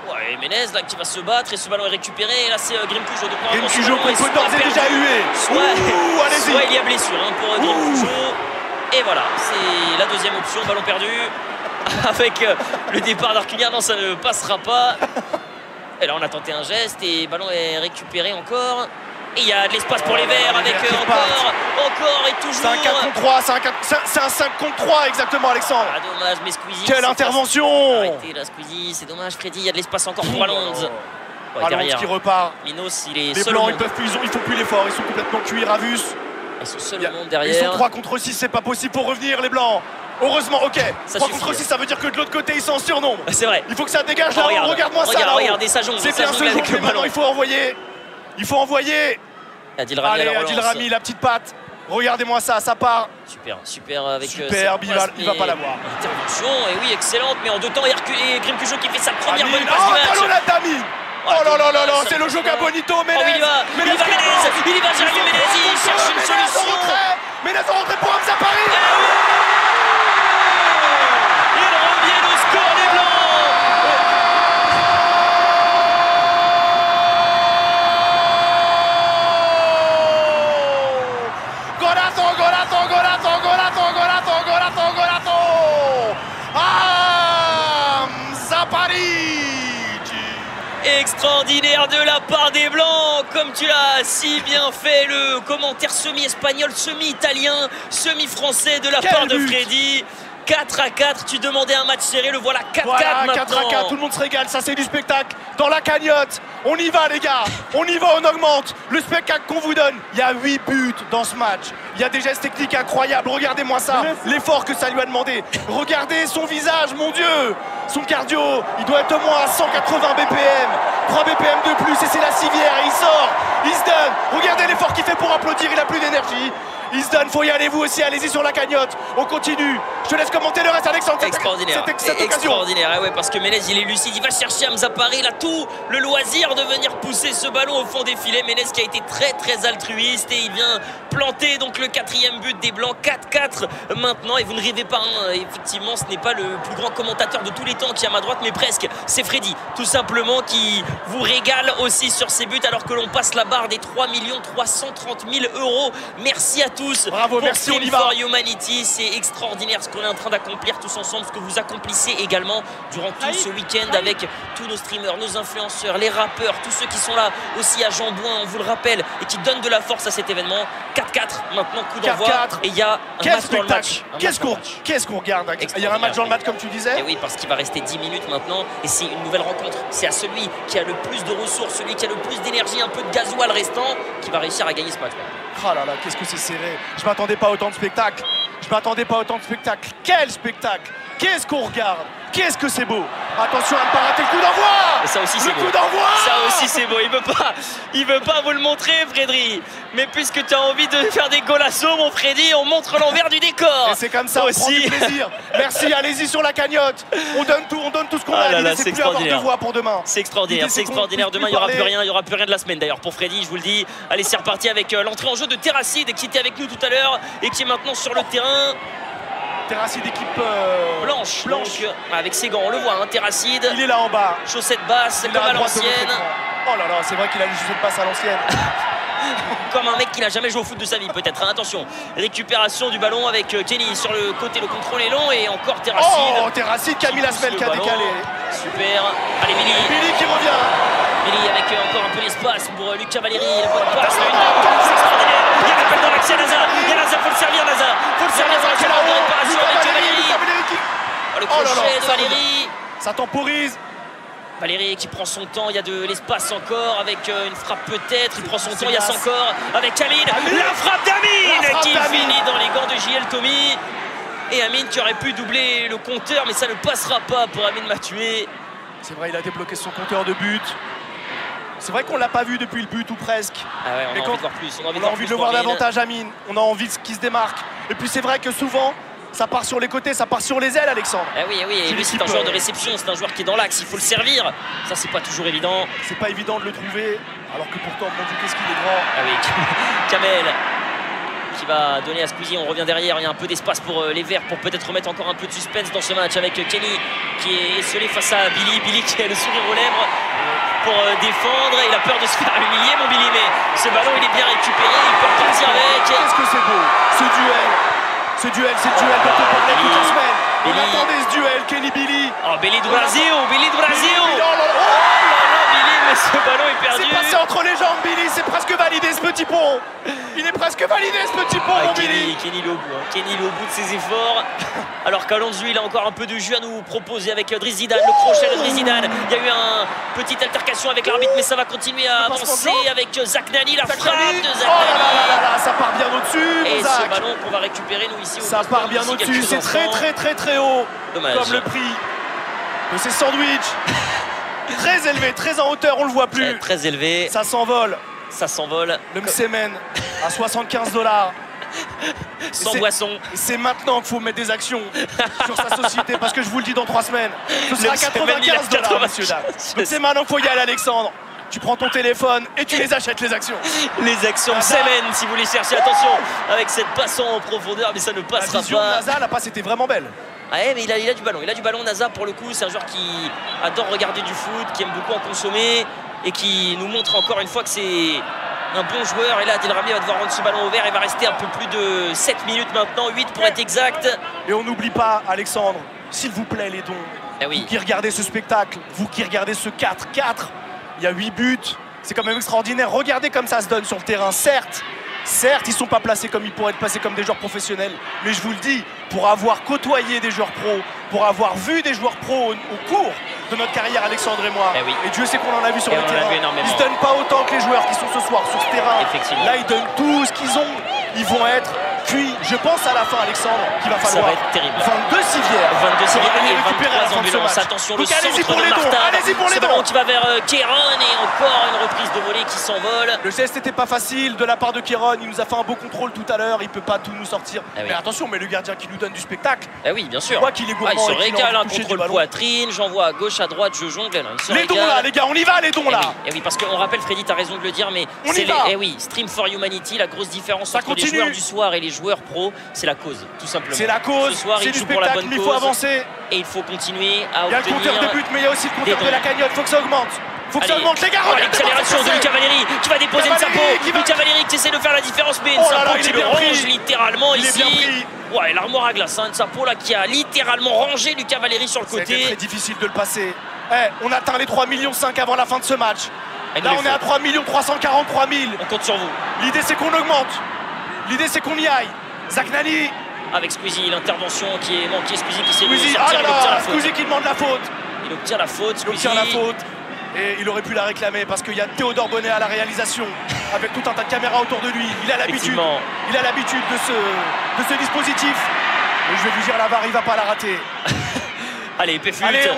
S1: Ouais, Ménez là qui va se battre et ce ballon est récupéré. Et là c'est Grim Cujo.
S2: Grim Cujo qu'on peut d'ores et déjà huer.
S1: Soit il y a blessure pour Grim Cujo. Et voilà, c'est la deuxième option, ballon perdu. Avec le départ d'Arcunir, non ça ne passera pas. Et là on a tenté un geste et le ballon est récupéré encore. Et il y a de l'espace pour les Verts avec encore et toujours.
S2: C'est un 4 contre 3, c'est un 5 contre 3 exactement, Alexandre.
S1: Ah dommage, mais Squeezie.
S2: Quelle intervention.
S1: Arrêtez là Squeezie, c'est dommage Freddy, il y a de l'espace encore pour Alonso.
S2: Alonso qui repart.
S1: Minos, il est
S2: les
S1: seul.
S2: Blancs, ils font plus l'effort, ils sont complètement cuits. Ravus.
S1: Ils sont seuls au monde derrière.
S2: Ils sont 3 contre 6, c'est pas possible pour revenir les Blancs. Heureusement, ok. 3 contre 6, ça veut dire que de l'autre côté, ils sont en surnombre.
S1: C'est vrai.
S2: Il faut que ça dégage là. Regarde-moi ça là.
S1: Regardez ça jongle.
S2: C'est bien ce jour, mais maintenant il faut envoyer.
S1: Adil Rami,
S2: allez, Adil Rami, la petite patte. Regardez-moi ça part.
S1: Super avec.
S2: Super, il va pas l'avoir.
S1: Intervention, et oui, excellente. Mais en 2 temps, et Grim Cujo qui fait sa première bonne passe
S2: du
S1: match.
S2: Talonnade d'Amine. Oh là là, c'est le Joga Bonito, Ménez.
S1: Il y va, Jérémy Ménez, il cherche une solution.
S2: Ménez en rentrée pour Hamza Paris.
S1: Il revient au score des Blancs.
S2: Hamza Paris.
S1: Extraordinaire de la part des Blancs, comme tu l'as si bien fait, le commentaire semi-espagnol, semi-italien, semi-français de la part de Freddy. 4-4, tu demandais un match serré, le voilà 4-4 maintenant.
S2: 4-4, tout le monde se régale, ça c'est du spectacle dans la cagnotte. On y va les gars, on y va, on augmente le spectacle qu'on vous donne. Il y a 8 buts dans ce match, il y a des gestes techniques incroyables, regardez-moi ça, l'effort que ça lui a demandé. Regardez son visage, mon Dieu, son cardio, il doit être au moins à 180 BPM, 3 BPM de plus et c'est la civière et il sort, il se donne. Regardez l'effort qu'il fait pour applaudir, il a plus d'énergie. Il se donne, faut y aller vous aussi, allez-y sur la cagnotte. On continue. Je te laisse commenter le reste, Alexandre.
S1: Extraordinaire. Extraordinaire, ouais, parce que Ménez il est lucide, il va chercher Hamza Paris, il a tout le loisir de venir pousser ce ballon au fond des filets. Ménez qui a été très altruiste et il vient planter donc le 4e but des Blancs. 4-4 maintenant et vous ne rêvez pas, effectivement ce n'est pas le plus grand commentateur de tous les temps qui est à ma droite, mais presque. C'est Freddy, tout simplement, qui vous régale aussi sur ses buts alors que l'on passe la barre des 3 330 000 €. Merci à tous.
S2: Bravo, merci, on y va.
S1: For Humanity, c'est extraordinaire ce qu'on est en train d'accomplir tous ensemble, ce que vous accomplissez également durant tout ce week-end avec tous nos streamers, nos influenceurs, les rappeurs, tous ceux qui sont là aussi à Jean-Bouin, on vous le rappelle, et qui donnent de la force à cet événement. 4-4 maintenant, coup d'envoi, et il y a un match dans le match.
S2: Qu'est-ce qu'on regarde? Il y a un match dans le match comme tu disais.
S1: Et oui, parce qu'il va rester 10 minutes maintenant et c'est une nouvelle rencontre. C'est à celui qui a le plus de ressources, celui qui a le plus d'énergie, un peu de gasoil restant, qui va réussir à gagner ce match.
S2: Oh là là, qu'est-ce que c'est serré. Je m'attendais pas à autant de spectacle. Je m'attendais pas à autant de spectacle. Quel spectacle! Qu'est-ce qu'on regarde! Qu'est-ce que c'est beau! Attention à ne pas rater le coup d'envoi!
S1: Ça aussi c'est beau.
S2: Le coup d'envoi!
S1: Ça aussi c'est beau. Il veut pas vous le montrer, Freddy. Mais puisque tu as envie de faire des golassos, mon Freddy, on montre l'envers du décor.
S2: Et c'est comme ça, on prend du plaisir. Merci, allez-y sur la cagnotte. On donne tout ce qu'on a. L'idée, c'est plus avoir de voix pour demain.
S1: C'est extraordinaire, c'est extraordinaire. Demain, il n'y aura plus rien, il n'y aura plus rien de la semaine d'ailleurs pour Freddy, je vous le dis. Allez, c'est reparti avec l'entrée en jeu de Terracide qui était avec nous tout à l'heure et qui est maintenant sur le terrain.
S2: Terracide équipe
S1: blanche. Donc, avec ses gants, on le voit, hein, Terracide.
S2: Il est là en bas.
S1: Chaussettes basses, comme à l'ancienne.
S2: Oh là là, c'est vrai qu'il a les chaussettes basses à l'ancienne.
S1: Comme un mec qui n'a jamais joué au foot de sa vie, peut-être. Hein, attention, récupération du ballon avec Kenny sur le côté, le contrôle est long et encore Terracide.
S2: Oh, Terracide qui a mis la semelle, qui a décalé.
S1: Super. Allez, Billy.
S2: Billy qui revient.
S1: Billy avec encore un peu d'espace pour Lucas Valéry. La bonne passe, c'est extraordinaire. Il y a l'appel dans l'accès, Naza. Il y a Naza, faut le servir, Naza. Faut le servir dans la surface de réparation avec Valéry. Oh, le crochet de Valéry.
S2: Ça temporise.
S1: Valéry qui prend son temps, il y a de l'espace encore avec une frappe peut-être, il prend son temps, il y a encore avec Amine. La frappe d'Amine qui finit dans les gants de JL Tommy. Et Amine qui aurait pu doubler le compteur, mais ça ne passera pas pour Amine Mathué.
S2: C'est vrai, il a débloqué son compteur de but. C'est vrai qu'on l'a pas vu depuis le but ou presque.
S1: Ah ouais, on a envie de voir plus.
S2: On a envie de le voir davantage, Amine. On a envie qu'il se démarque. Et puis c'est vrai que souvent, ça part sur les côtés, ça part sur les ailes, Alexandre.
S1: Ah oui, et lui c'est un joueur de réception, c'est un joueur qui est dans l'axe, il faut le servir. Ça c'est pas toujours évident.
S2: C'est pas évident de le trouver, alors que pourtant, mon Dieu, qu'est-ce qu'il est grand.
S1: Ah oui, Kamel qui va donner à Squeezie, on revient derrière, il y a un peu d'espace pour les Verts pour peut-être remettre encore un peu de suspense dans ce match avec Kenny qui est esselé face à Billy. Billy qui a le sourire aux lèvres pour défendre, il a peur de se faire humilier mon Billy, mais ce ballon il est bien récupéré, il peut repartir avec.
S2: Qu'est-ce que c'est beau, ce duel. C'est le duel dont on parlait toute la semaine. On attendait ce duel, Kenny Billy.
S1: Oh, Billy do Brasil. Oh là là, Billy, mais ce ballon est perdu.
S2: C'est passé entre les jambes, Billy, c'est presque validé ce petit pont. Il est presque validé ce petit pont, mon Billy.
S1: Kenny est au bout, hein. Kenny est au bout de ses efforts. Alors qu'Alonso, il a encore un peu de jus à nous proposer avec Driss Zidane, le crochet de Driss Zidane. Il y a eu une petite altercation avec l'arbitre, mais ça va continuer à avancer avec Zach Nani, la frappe de Zach Nani.
S2: Oh là là, ça part bien au-dessus.
S1: Et ce ballon qu'on va récupérer, nous, ici.
S2: Ça part bien au-dessus, c'est très haut.
S1: Dommage.
S2: Comme le prix de ces sandwichs. Très élevé, très en hauteur, on le voit plus.
S1: Très élevé.
S2: Ça s'envole.
S1: Ça s'envole.
S2: Le Msemen à $75.
S1: Sans boisson.
S2: C'est maintenant qu'il faut mettre des actions sur sa société parce que je vous le dis dans 3 semaines. Ce sera $95, monsieur Dame. Donc c'est maintenant qu'il faut y aller, Alexandre. Tu prends ton téléphone et tu les achètes, les actions.
S1: Les actions Semen, si vous les cherchez. Attention, avec cette passe en profondeur, mais ça ne passera pas.
S2: Naza, la passe était vraiment belle.
S1: Ah ouais, mais il a du ballon. Il a du ballon, Naza, pour le coup. C'est un joueur qui adore regarder du foot, qui aime beaucoup en consommer et qui nous montre encore une fois que c'est un bon joueur. Et là, Adil Rami va devoir rendre ce ballon au vert. Il va rester un peu plus de 7 minutes maintenant, 8 pour être exact.
S2: Et on n'oublie pas, Alexandre, s'il vous plaît, les dons.
S1: Ah oui.
S2: Vous qui regardez ce spectacle, vous qui regardez ce 4-4, il y a 8 buts. C'est quand même extraordinaire. Regardez comme ça se donne sur le terrain. Certes, ils ne sont pas placés comme ils pourraient être placés comme des joueurs professionnels. Mais je vous le dis, pour avoir côtoyé des joueurs pros, pour avoir vu des joueurs pros au cours de notre carrière, Alexandre et moi,
S1: oui.
S2: et Dieu sait qu'on en a vu sur le terrain, ils ne se donnent pas autant que les joueurs qui sont ce soir sur ce terrain.
S1: Effectivement.
S2: Là, ils donnent tout ce qu'ils ont. Ils vont être cuits. Je pense à la fin, Alexandre, qu'il va falloir.
S1: Ça va être terrible.
S2: 22 civières.
S1: 22 civières et 23 ambulances. Attention, le centre de Martin.
S2: Allez-y pour les dons.
S1: Ce ballon qui va vers Kéron et encore une reprise de volée qui s'envole.
S2: Le geste n'était pas facile de la part de Kéron. Il nous a fait un beau contrôle tout à l'heure. Il peut pas tout nous sortir. Mais attention, mais le gardien qui nous donne du spectacle.
S1: Ah oui, bien sûr.
S2: On voit qu'il est gourmand.
S1: Il se régale, un contrôle poitrine. J'envoie à gauche, à droite, je jongle.
S2: Les dons là, les gars, on y va, les dons là.
S1: Et oui, parce qu'on rappelle, Freddy, t'as raison de le dire, mais c'est les Stream for Humanity, la grosse différence entre les joueurs du soir et les joueurs pro, c'est la cause, tout simplement.
S2: C'est la cause.
S1: Ce soir,
S2: c'est du spectacle, mais il faut avancer.
S1: Et il faut continuer à obtenir.
S2: Il y a le compteur de but, mais il y a aussi le compteur de la cagnotte. Faut que ça augmente. Faut que ça augmente, les gars.
S1: L'accélération de Lucas Valéry qui va déposer une Sapo. Lucas Valéry qui essaie de faire la différence, mais une Sapo qui le range littéralement ici. Ouais, l'armoire à glace, une Sapo là qui a littéralement rangé Lucas Valéry sur le côté.
S2: C'était très difficile de le passer. On atteint les 3,5 millions avant la fin de ce match. Là, on est à 3 343 000.
S1: On compte sur vous.
S2: L'idée, c'est qu'on augmente. L'idée, c'est qu'on y aille. Zach Nani.
S1: Avec Squeezie, l'intervention qui est manquée. Squeezie qui s'est
S2: dit Squeezie qui demande la faute.
S1: Il obtient la faute.
S2: Il obtient la faute. Et il aurait pu la réclamer parce qu'il y a Théodore Bonnet à la réalisation. avec tout un tas de caméras autour de lui. Il a l'habitude de ce dispositif. Et je vais vous dire, la VAR, il va pas la rater.
S1: Allez, Péfut.
S2: Allez,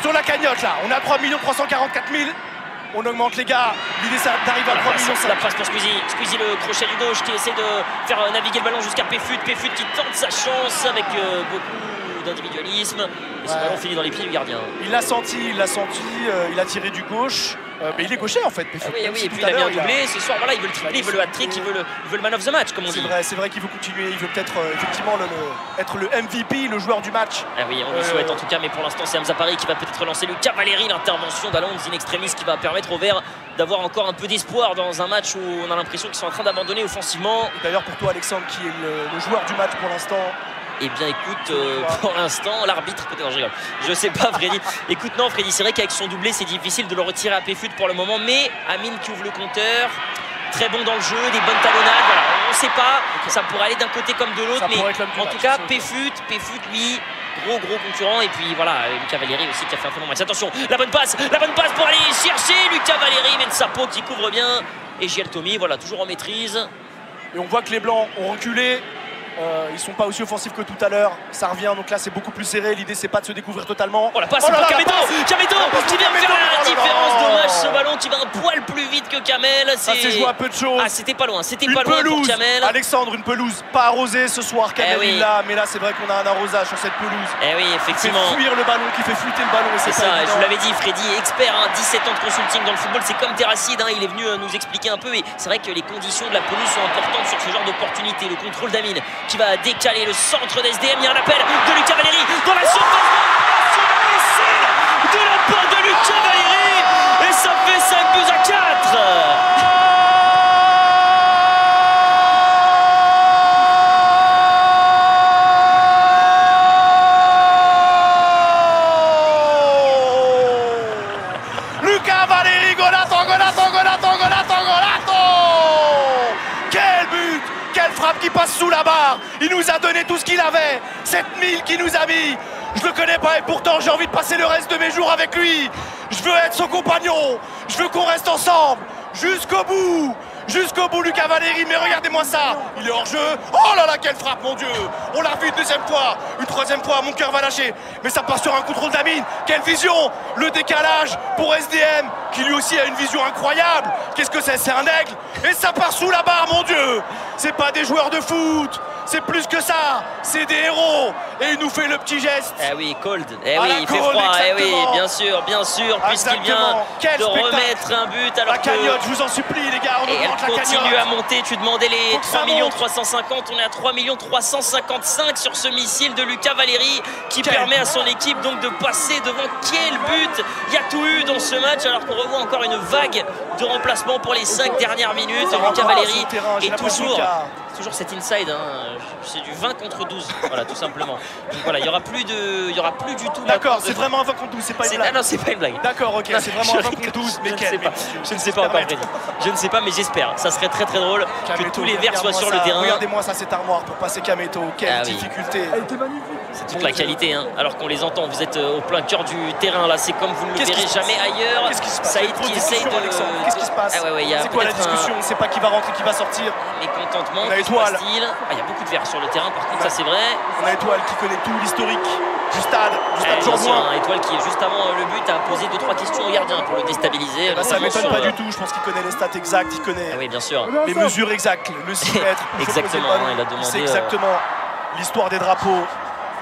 S2: sur la cagnotte là, on a 3 344 000. On augmente les gars. L'idée c'est d'arriver à 3 millions.
S1: La passe pour Squeezie. Squeezie, le crochet du gauche qui essaie de faire naviguer le ballon jusqu'à Péfut. Péfut qui tente sa chance avec beaucoup d'individualisme. Et ce ballon finit dans les pieds du gardien.
S2: Il l'a senti, il a tiré du gauche. Mais il est gaucher en fait.
S1: Ah oui, et puis il a bien doublé. Ce soir, voilà, il veut le triplé, il veut le hat-trick, il veut le man of the match, comme on dit.
S2: C'est vrai qu'il veut continuer. Il veut peut-être effectivement être le MVP, le joueur du match.
S1: Ah oui, on le souhaite en tout cas, mais pour l'instant, c'est Hamza Paris qui va peut-être relancer le Cavalieri, l'intervention d'Alonso in extremis qui va permettre aux Verts d'avoir encore un peu d'espoir dans un match où on a l'impression qu'ils sont en train d'abandonner offensivement.
S2: D'ailleurs, pour toi, Alexandre, qui est le joueur du match pour l'instant.
S1: Eh bien écoute, pour l'instant, l'arbitre peut-être, non, je rigole. Je sais pas Freddy. Écoute, non Freddy, c'est vrai qu'avec son doublé, c'est difficile de le retirer à Péfut pour le moment, mais Amine qui ouvre le compteur, très bon dans le jeu, des bonnes talonnades, voilà, on ne sait pas, ça pourrait aller d'un côté comme de l'autre, mais en tout cas, Péfut, lui, gros concurrent, et puis voilà, Lucas Valéry aussi qui a fait un très bon match. Attention, la bonne passe pour aller chercher Lucas Valéry, Mensapo qui couvre bien, et Giel Tommy, voilà, toujours en maîtrise.
S2: Et on voit que les Blancs ont reculé. Ils sont pas aussi offensifs que tout à l'heure. Ça revient, donc là c'est beaucoup plus serré. L'idée c'est pas de se découvrir totalement.
S1: Oh la passe pour Kameto qui vient faire la différence. Dommage ce ballon qui va un poil plus vite que Kamel.
S2: Ça s'est joué à peu de choses.
S1: Ah c'était pas loin pour Kamel.
S2: Alexandre, une pelouse pas arrosée ce soir. Kamel il l'a, mais là c'est vrai qu'on a un arrosage sur cette pelouse.
S1: Eh oui effectivement.
S2: Qui fait fuir le ballon, qui fait fuiter le ballon.
S1: C'est ça, je vous l'avais dit, Freddy expert, 17 ans de consulting dans le football, c'est comme Terracide, il est venu nous expliquer un peu. Et c'est vrai que les conditions de la pelouse sont importantes sur ce genre d'opportunité. Le contrôle d'Amine qui va décaler le centre d'SDM, il y a un appel de Lucas Valéry dans la surface de la part de Lucas Valéry et ça fait 5 buts à 4.
S2: Lucas Valéry, Golato. Quel but! Quelle frappe qui passe sous la barre. Il nous a donné tout ce qu'il avait. 7000 qui nous a mis. Je le connais pas et pourtant j'ai envie de passer le reste de mes jours avec lui. Je veux être son compagnon. Je veux qu'on reste ensemble jusqu'au bout. Jusqu'au bout, Lucas Valéry, mais regardez-moi ça. Il est hors jeu. Oh là là, quelle frappe, mon Dieu. On l'a vu une deuxième fois, une troisième fois, mon cœur va lâcher. Mais ça passe sur un contrôle d'Amine. Quelle vision. Le décalage pour SDM, qui lui aussi a une vision incroyable. Qu'est-ce que c'est un aigle. Et ça part sous la barre, mon Dieu. C'est pas des joueurs de foot. C'est plus que ça, c'est des héros. Et il nous fait le petit geste.
S1: Eh oui, cold. Eh oui, il fait froid. Eh oui, bien sûr, puisqu'il vient de remettre un but. Alors
S2: la cagnotte, je vous en supplie, les gars.
S1: Et elle continue à monter. Tu demandais les 3 350 000. On est à 3 355 000 sur ce missile de Lucas Valéry qui permet à son équipe donc de passer devant. Quel but. Il y a tout eu dans ce match alors qu'on revoit encore une vague de remplacement pour les 5 dernières minutes. Lucas Valéry est toujours cet inside, c'est du 20 contre 12, voilà tout simplement. Donc voilà, il y aura plus du tout.
S2: D'accord, c'est vraiment un 20 contre 12, c'est pas une blague.
S1: Ah non, c'est pas une blague.
S2: D'accord, ok, c'est vraiment un 20 contre 12, mais
S1: je ne sais pas encore, Freddy. Je ne sais pas, mais j'espère. Ça serait très drôle que tous les Verts soient sur le terrain.
S2: Regardez-moi ça, cette armoire pour passer Kameto. Quelle difficulté.
S3: Elle était magnifique.
S1: C'est toute la qualité, alors qu'on les entend. Vous êtes au plein cœur du terrain là. C'est comme vous ne le verrez jamais ailleurs.
S2: Qu'est-ce qui se passe?
S1: Saïd qui essaye de.
S2: Qu'est-ce qui se passe? C'est quoi la discussion? On ne sait pas qui va rentrer, qui va sortir.
S1: Mécontentement.
S2: On a Étoile.
S1: Il y a beaucoup de Verts sur le terrain, par contre, ça c'est vrai.
S2: On a Étoile qui connaît tout l'historique du stade Jean-Bouin.
S1: Étoile qui, juste avant le but, a posé 2-3 questions au gardien pour le déstabiliser.
S2: Ça m'étonne pas du tout, je pense qu'il connaît les stats exacts, il connaît
S1: oui, bien sûr.
S2: les mesures exactes, le 6 mètres.
S1: Exactement, il a demandé.
S2: Il sait exactement l'histoire des drapeaux,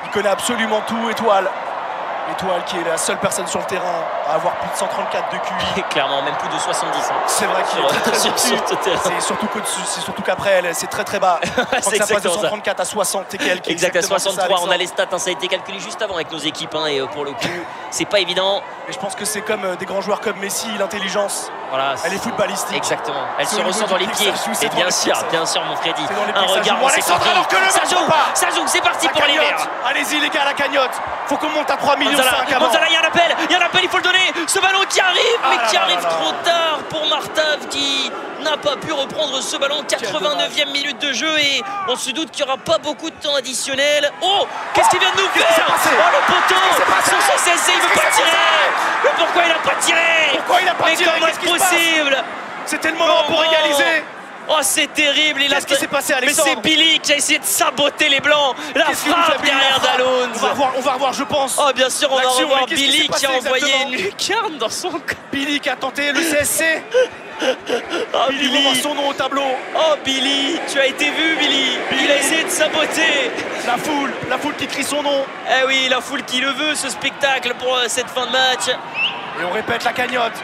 S2: il connaît absolument tout. Étoile qui est la seule personne sur le terrain à avoir plus de 134 de QI.
S1: Clairement, même plus de 70.
S2: C'est vrai qu'il est très c'est surtout qu'après, c'est très bas. Quand ça passe de 134 à 60 et quelques.
S1: Exact, à 63. On a les stats, ça a été calculé juste avant avec nos équipes. Et pour le coup, c'est pas évident.
S2: Mais je pense que c'est comme des grands joueurs comme Messi, l'intelligence.
S1: Voilà,
S2: elle est footballistique.
S1: Exactement. Elle se ressent dans les pieds. Et bien sûr, mon Freddy. Un regard, ça joue, c'est parti pour les Verts.
S2: Allez-y les gars, la cagnotte. Faut qu'on monte à 3 millions.
S1: Gonzala, il y a un appel, il faut le donner. Ce ballon qui arrive, mais qui arrive trop tard pour Martave qui n'a pas pu reprendre ce ballon. 89e minute de jeu et on se doute qu'il n'y aura pas beaucoup de temps additionnel. Oh, qu'est-ce qu'il vient de nous faire? Oh, le poteau sur son CC, il ne veut pas tirer. Mais pourquoi il n'a pas tiré?
S2: Mais
S1: comment est-ce possible?
S2: C'était le moment pour égaliser.
S1: Oh, c'est terrible.
S2: Qu'est-ce qui s'est passé, Alexandre?
S1: Mais c'est Billy qui a essayé de saboter les Blancs. La frappe derrière Dalloz.
S2: On va revoir, je pense.
S1: Oh, bien sûr, on va revoir Billy qui a envoyé une lucarne dans son corps.
S2: Billy qui a tenté le CSC.
S1: Oh,
S2: Billy, on voit son nom au tableau.
S1: Oh, Billy, tu as été vu, Billy. Il a essayé de saboter.
S2: La foule qui crie son nom.
S1: Eh oui, la foule qui le veut, ce spectacle pour cette fin de match.
S2: Et on répète la cagnotte,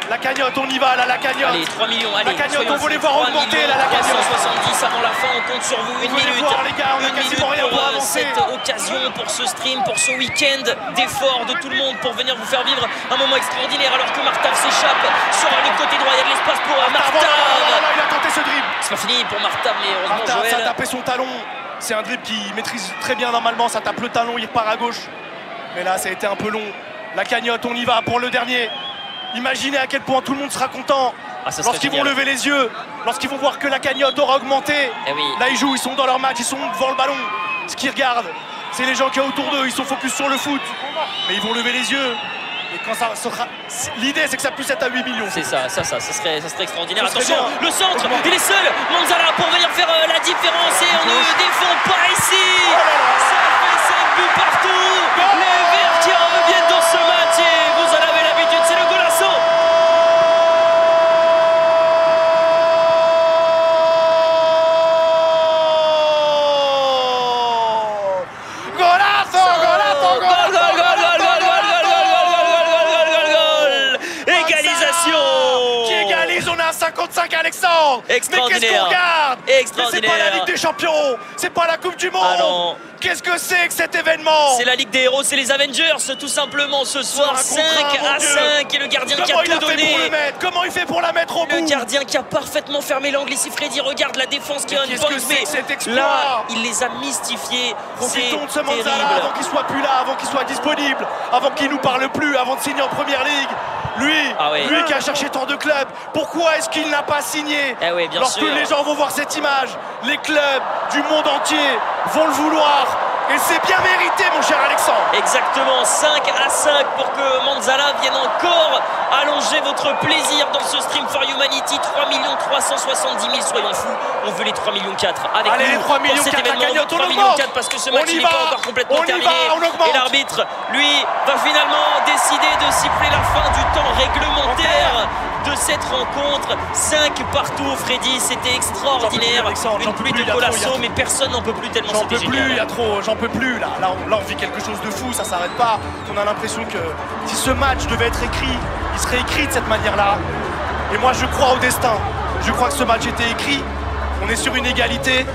S2: on y va là, la cagnotte.
S1: Allez, 3 millions, allez.
S2: La cagnotte, on veut les voir augmenter là, la cagnotte.
S1: 370 avant la fin, on compte sur vous, une minute.
S2: Voir, les gars, on a quasiment rien pour avancer.
S1: Cette occasion, pour ce stream, pour ce week-end d'efforts de tout le monde pour venir vous faire vivre un moment extraordinaire alors que Martav s'échappe sur le côté droit, il y a de l'espace pour Martav.
S2: Il a tenté ce dribble.
S1: C'est pas fini pour Martav, mais heureusement
S2: Martav,
S1: Joël.
S2: ça a tapé son talon. C'est un dribble qu'il maîtrise très bien normalement, ça tape le talon, il repart à gauche. Mais là, ça a été un peu long. La cagnotte, on y va pour le dernier. Imaginez à quel point tout le monde sera content lorsqu'ils vont lever les yeux, lorsqu'ils vont voir que la cagnotte aura augmenté.
S1: Oui.
S2: Là, ils jouent, ils sont dans leur match, ils sont devant le ballon. Ce qu'ils regardent, c'est les gens qui sont autour d'eux, ils sont focus sur le foot. Mais ils vont lever les yeux. Et quand ça sera. L'idée, c'est que ça puisse être à 8 millions.
S1: C'est ça serait extraordinaire.
S2: Ça serait
S1: attention,
S2: bien.
S1: Le centre, il est seul. Manzala pour venir faire la différence et on ne défend pas ici. Ça fait 5 buts partout. Les Verts qui reviennent dans ce match et vous en avez l'habitude, c'est le golasso.
S2: Qui égalise, on a 55 Alexandre.
S1: Extraordinaire.
S2: Mais qu'est-ce qu'on regarde?
S1: Extraordinaire.
S2: C'est pas la Ligue des Champions, c'est pas la Coupe du Monde.
S1: Ah non.
S2: Qu'est-ce que c'est que cet événement?
S1: C'est la Ligue des Héros, c'est les Avengers tout simplement ce soir. 5 à 5 et le gardien qui a tout donné.
S2: Comment il fait pour la mettre au bout?
S1: Le gardien qui a parfaitement fermé l'angle. Et si Freddy regarde la défense qui a une bonne
S2: mais
S1: là, il les a mystifiés.
S2: Profitons de ce Manzala avant qu'il soit plus là, avant qu'il soit disponible, avant qu'il nous parle plus, avant de signer en première ligue. Lui qui a cherché tant de clubs, pourquoi est-ce qu'il n'a pas signé? Lorsque les gens vont voir cette image, les clubs du monde entier vont le vouloir. Et c'est bien mérité, mon cher Alexandre.
S1: Exactement, 5 à 5 pour que Manzala vienne encore allonger votre plaisir dans ce Stream for Humanity. 3 370 000, soyons fous. On veut les 3 millions 4 avec
S2: allez,
S1: nous
S2: les 3 millions
S1: pour cet
S2: 4,
S1: événement.
S2: la cagnotte,
S1: 3 millions 4 parce que ce match n'est pas encore complètement terminé. Et l'arbitre, lui, va finalement décider de siffler la fin du temps réglementaire de cette rencontre. 5 partout, Freddy, c'était extraordinaire. Une pluie de golasso, mais personne n'en peut plus tellement c'était génial.
S2: Il y a trop, j'en peux plus là. Là, on vit quelque chose de fou, ça s'arrête pas. On a l'impression que si ce match devait être écrit, il serait écrit de cette manière-là. Et moi, je crois au destin. Je crois que ce match était écrit. On est sur une égalité.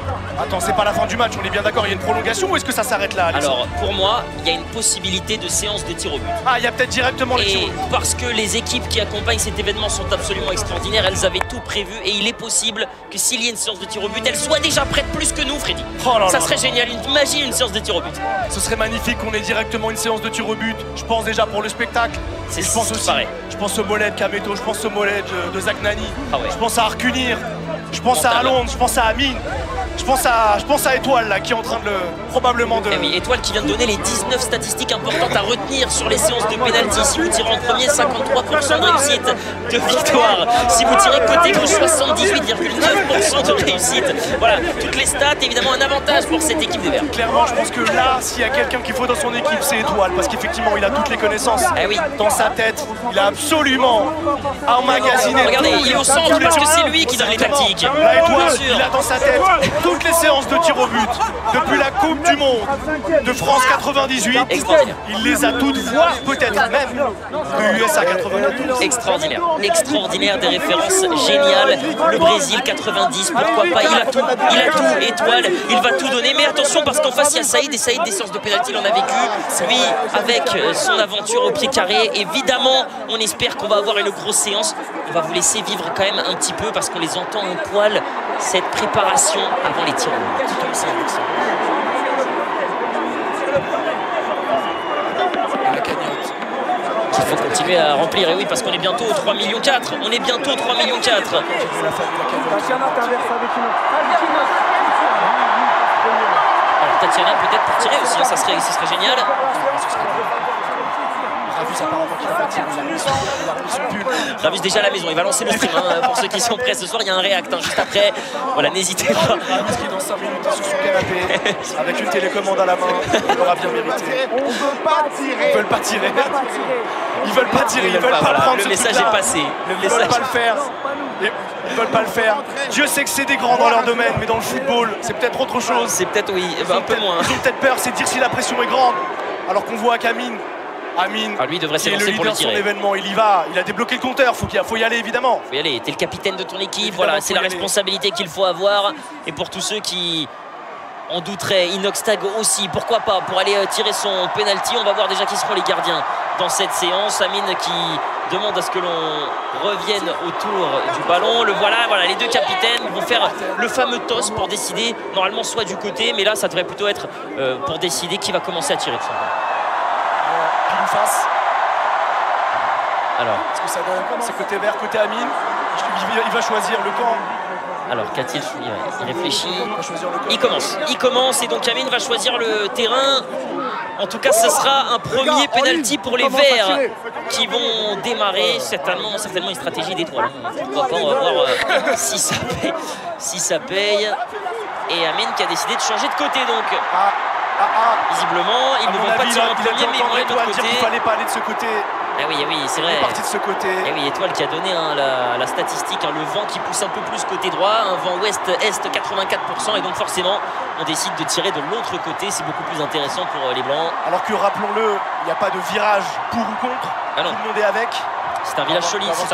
S2: Attends, c'est pas la fin du match, on est bien d'accord, il y a une prolongation ou est-ce que ça s'arrête là, Alexandre?
S1: Alors, pour moi, il y a une possibilité de séance de tir au but.
S2: Ah, il y a peut-être directement les tirs au but.
S1: Parce que les équipes qui accompagnent cet événement sont absolument extraordinaires, elles avaient tout prévu et il est possible que s'il y a une séance de tir au but, elle soit déjà prête plus que nous, Freddy. Ça serait génial, imagine une séance de tir au but.
S2: Ce serait magnifique qu'on ait directement une séance de tir au but. Je pense déjà pour le spectacle.
S1: Je pense aussi.
S2: Je pense au mollet de Kameto, je pense au mollet de Zach Nani. Je pense à Arcunir, je pense à Alonde, je pense à Amine. Je pense à Étoile là qui est en train de probablement de.
S1: Eh oui, Étoile qui vient de donner les 19 statistiques importantes à retenir sur les séances de pénalty. Si vous tirez en premier, 53% de réussite de victoire. Si vous tirez côté gauche, 78,9% de réussite. Voilà, toutes les stats, évidemment un avantage pour cette équipe des Verts.
S2: Clairement, je pense que là, s'il y a quelqu'un qu'il faut dans son équipe, c'est Étoile, parce qu'effectivement, il a toutes les connaissances dans sa tête. Il a absolument emmagasiné.
S1: Regardez, il est au centre parce que c'est lui qui donne les tactiques.
S2: Là, Étoile, il a dans sa tête toutes les séances de tir au but depuis la Coupe du Monde de France 98. Il les a toutes, voire peut-être même de USA 94.
S1: Extraordinaire, des références géniales. Le Brésil 90, pourquoi pas, il a tout, Étoile, il va tout donner. Mais attention parce qu'en face il y a Saïd et Saïd des séances de pénalty, il en a vécu. Lui avec son aventure au pied carré. Évidemment, on espère qu'on va avoir une grosse séance. On va vous laisser vivre quand même un petit peu parce qu'on les entend en poil cette préparation avant les tirs au but. Comme ça,
S2: la cagnotte.
S1: Il faut continuer à remplir, et oui, parce qu'on est bientôt aux 3 millions 4. On est bientôt aux 3 millions 4. Alors Tatiana peut-être pour tirer aussi, ça serait génial.
S2: Ravis apparemment qui va tirer son pull.
S1: Ravis déjà à la maison, il va lancer le stream pour ceux qui sont prêts ce soir, il y a un react juste après. Voilà, n'hésitez pas.
S2: Ravis qui dans 5 minutes est sur son canapé avec une télécommande à la main, il aura bien mérité.
S3: On veut pas tirer.
S2: Ils veulent pas tirer. Ils veulent pas tirer, ils veulent pas prendre
S1: le
S2: ce
S1: message
S2: truc-là.
S1: est passé.
S2: Ils veulent pas le faire. Ils veulent pas le faire. Dieu sait que c'est des grands dans leur domaine, mais dans le football, c'est peut-être autre chose.
S1: C'est peut-être oui, un peu moins.
S2: Ils ont peut-être peur, c'est de dire si la pression est grande. Alors qu'on voit qu'Amine,
S1: lui devrait
S2: qui est le
S1: s'élancer pour le
S2: leader de son
S1: tirer.
S2: événement, il y va, il a débloqué le compteur, faut y aller évidemment.
S1: Faut y aller, t'es le capitaine de ton équipe,
S2: Évidemment,
S1: voilà, c'est la
S2: faut y aller.
S1: responsabilité qu'il faut avoir. Et pour tous ceux qui en douteraient, Inoxtag aussi, pourquoi pas, pour aller tirer son penalty. On va voir déjà qui seront les gardiens dans cette séance. Amine qui demande à ce que l'on revienne autour du ballon. Le voilà, les deux capitaines vont faire le fameux toss pour décider, normalement soit du côté, mais là ça devrait plutôt être pour décider qui va commencer à tirer tout simplement.
S2: Pile ou face.
S1: Alors,
S2: Est-ce que ça donne c'est côté vert, côté Amine. Il va choisir le camp.
S1: alors qu'a-t-il il réfléchit.
S2: Il va choisir le camp.
S1: Il commence et donc Amine va choisir le terrain. En tout cas, ce sera un premier penalty pour les Verts qui vont démarrer certainement une stratégie d'étoile. Pourquoi pas, on va voir si ça paye. Et Amine qui a décidé de changer de côté donc. Visiblement, ils ne vont pas tirer en premier, mais ils vont aller de l'autre côté.
S2: Il fallait pas aller de ce côté.
S1: Ah oui, c'est vrai.
S2: Il est parti de ce côté.
S1: Et oui, Étoile qui a donné la statistique, le vent qui pousse un peu plus côté droit, un vent ouest-est 84%, et donc forcément on décide de tirer de l'autre côté, c'est beaucoup plus intéressant pour les Blancs.
S2: Alors que rappelons-le, il n'y a pas de virage pour ou contre,
S1: Ah non.
S2: tout le monde est avec.
S1: C'est un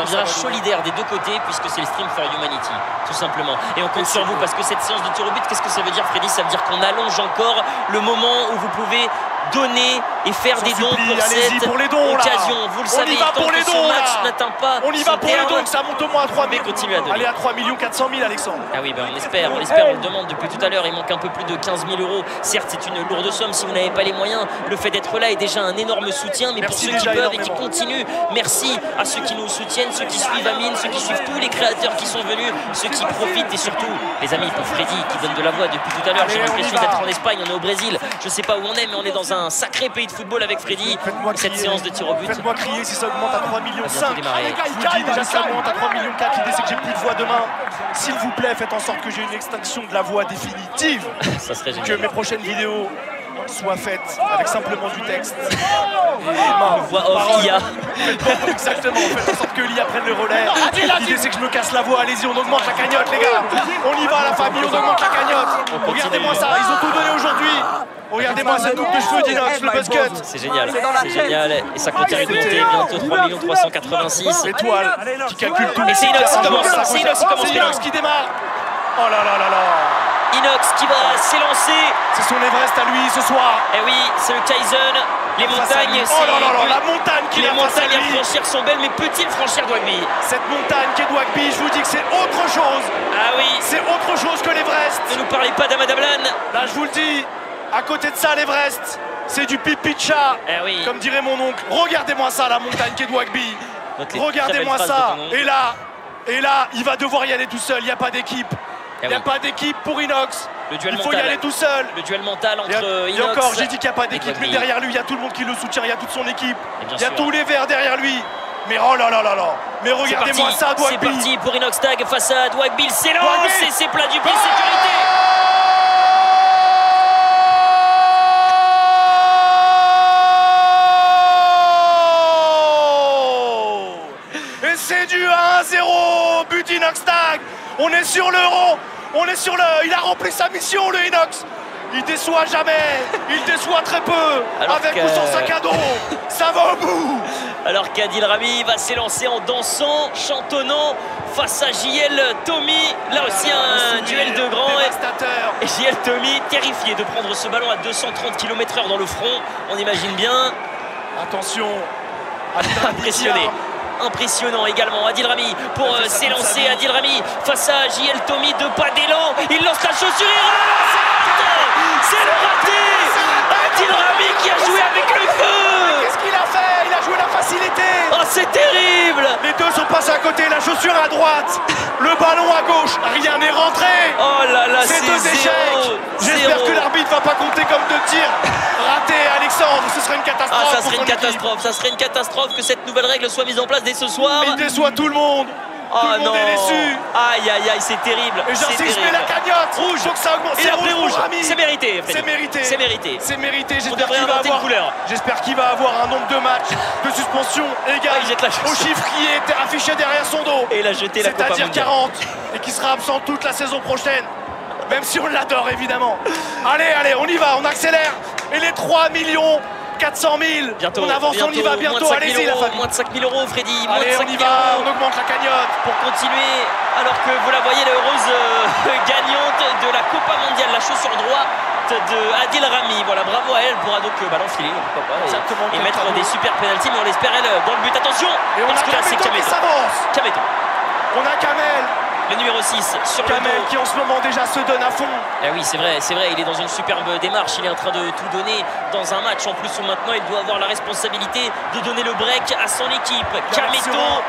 S1: virage solidaire des deux côtés puisque c'est le Stream for Humanity, tout simplement. Et on compte sur vous parce que cette séance de tir au but, qu'est-ce que ça veut dire, Freddy? Ça veut dire qu'on allonge encore le moment où vous pouvez donner et faire des dons pour cette
S2: pour les dons,
S1: occasion. Vous le savez, tant que ce match n'atteint pas
S2: on y va
S1: son
S2: pour les
S1: terme,
S2: dons, ça monte au moins à 3
S1: mais
S2: 000.
S1: continue à donner.
S2: Allez à 3 400 000, Alexandre.
S1: Ah oui, on espère, on le demande depuis tout à l'heure, il manque un peu plus de 15 000 €. Certes, c'est une lourde somme si vous n'avez pas les moyens. Le fait d'être là est déjà un énorme soutien, mais
S2: Merci
S1: pour ceux qui
S2: déjà
S1: peuvent et qui
S2: énormément.
S1: continuent, merci à ceux qui nous soutiennent, ceux qui suivent Amine, ceux qui suivent tous les créateurs qui sont venus, ceux qui profitent et surtout les amis pour Freddy qui donne de la voix depuis tout à l'heure. J'ai
S2: Allez,
S1: l'impression
S2: on y va.
S1: d'être en Espagne, on est au Brésil, je sais pas où on est, mais on est dans un sacré pays de football avec Freddy.
S2: Faites-moi
S1: Cette
S2: crier.
S1: séance de tir au but.
S2: Faites-moi crier si ça augmente à 3 millions 5.
S1: démarrer.
S2: Je vous dis déjà ça augmente à 3 millions 4. L'idée c'est que j'ai plus de voix demain. S'il vous plaît, faites en sorte que j'ai une extinction de la voix définitive.
S1: Ça serait
S2: Que
S1: génial.
S2: mes prochaines vidéos soient faites avec simplement du texte.
S1: Voix off, IA.
S2: Exactement, faites en sorte que l'IA prenne le relais. L'idée c'est que je me casse la voix, allez-y, on augmente la cagnotte les gars. On y va la famille, on augmente la cagnotte. Regardez-moi ça, ils ont tout donné aujourd'hui. Regardez-moi cette coupe de cheveux d'Inox, le buzz cut.
S1: C'est génial, et ça continue de monter, bientôt 3 386 000.
S2: L'étoile qui calcule tout.
S1: Et c'est Inox qui commence,
S2: C'est Inox qui démarre. Oh là là là là.
S1: Inox qui va s'élancer.
S2: C'est son Everest à lui ce soir.
S1: Eh oui, c'est le Kaizen. Les montagnes,
S2: Oh là là là, la montagne qui
S1: les
S2: est face à
S1: montagnes à
S2: lui.
S1: franchir sont belles, mais peut-il franchir Dwagby?
S2: Cette montagne qui est Dwagby, je vous dis que c'est autre chose.
S1: Ah oui,
S2: C'est autre chose que l'Everest.
S1: ne nous parlez pas d'Amadablan.
S2: Là, je vous le dis, à côté de ça, l'Everest, c'est du pipi de chat.
S1: Eh oui.
S2: Comme dirait mon oncle. Regardez-moi ça, la montagne qui est Dwagby.
S1: Note les
S2: Regardez-moi
S1: très belles phrases
S2: ça.
S1: de ton oncle.
S2: Et là, il va devoir y aller tout seul. Il n'y a pas d'équipe.
S1: Eh
S2: Il n'y a
S1: oui.
S2: pas d'équipe pour Inox.
S1: Le duel
S2: Il faut y
S1: mental.
S2: aller tout seul.
S1: Le duel mental
S2: Et,
S1: entre
S2: et
S1: Inox
S2: encore, j'ai dit qu'il n'y a pas
S1: et
S2: d'équipe, mais
S1: Dwagby.
S2: derrière lui, il y a tout le monde qui le soutient, il y a toute son équipe.
S1: Et bien
S2: Il y a
S1: sûr.
S2: tous les verts derrière lui. Mais oh là là là là. Mais
S1: C'est
S2: regardez-moi
S1: parti,
S2: ça,
S1: c'est
S2: Dwagby.
S1: parti pour Inoxtag face à Dwagby. Il s'élance
S2: Dwagby.
S1: et c'est plat du pied, sécurité.
S2: Et c'est du 1-0, but Inoxtag. On est sur l'euro, il a rempli sa mission le Inox. Il déçoit jamais, il déçoit très peu,
S1: Alors
S2: avec
S1: que-
S2: ou sans sac à dos, ça va au bout.
S1: Alors qu'Adil Rami va s'élancer en dansant, chantonnant face à JL Tommy. Là aussi un duel de grands.
S2: Dévastateur.
S1: Et JL Tommy terrifié de prendre ce ballon à 230 km/h dans le front. On imagine bien.
S2: Attention,
S1: Impressionné. Impressionnant également Adil Rami pour s'élancer. Adil Rami face à JL Tommy, deux pas d'élan. Il lance la chaussure et c'est le raté. Adil Rami qui a joué avec le feu.
S2: Qu'est-ce qu'il a fait? Il a joué la facilité.
S1: Oh, c'est terrible.
S2: Les deux sont passés à côté, la chaussure à droite, le ballon à gauche, rien n'est rentré.
S1: Oh là là,
S2: C'est
S1: c'est
S2: deux échecs.
S1: zéro.
S2: J'espère que l'arbitre va pas compter comme deux tirs ratés, Alexandre. Ce serait une catastrophe. catastrophe.
S1: Ah, ça serait une catastrophe. Ça serait une catastrophe que cette nouvelle règle soit mise en place dès ce soir.
S2: Il déçoit tout le monde. Tout le monde est déçu.
S1: Aïe aïe aïe, c'est terrible.
S2: Et j'insiste, mais la cagnotte
S1: rouge.
S2: Donc ça augmente.
S1: C'est rouge. C'est mérité.
S2: C'est mérité.
S1: C'est mérité.
S2: C'est mérité.
S1: J'espère
S2: qu'il va avoir un nombre de matchs de suspension égal au chiffre qui est affiché derrière son dos.
S1: Et il a jeté la Copa Mondiale.
S2: C'est-à-dire 40. Et qui sera absent toute la saison prochaine. Même si on l'adore évidemment. Allez, on y va, on accélère. Et les 3 400 000.
S1: Bientôt,
S2: on avance, on y va bientôt. Allez-y la famille.
S1: Moins de 5 000 €, Freddy.
S2: Allez, on y va, on augmente la cagnotte.
S1: Pour continuer, alors que vous la voyez, l'heureuse gagnante de la Copa Mondiale, la chaussure droite de Adil Rami. Voilà, bravo à elle. Elle pourra donc l'enfiler, pourquoi pas. Et mettre des super pénaltys, mais on l'espère elle dans le but. Attention,
S2: et on
S1: parce
S2: a
S1: que là c'est
S2: Kameto.
S1: Kameto.
S2: On a Kamel.
S1: Le numéro 6 sur
S2: Kamel
S1: le dos.
S2: Qui en ce moment déjà se donne à fond.
S1: Eh oui, c'est vrai, il est dans une superbe démarche, il est en train de tout donner dans un match. En plus, maintenant, il doit avoir la responsabilité de donner le break à son équipe. Kameto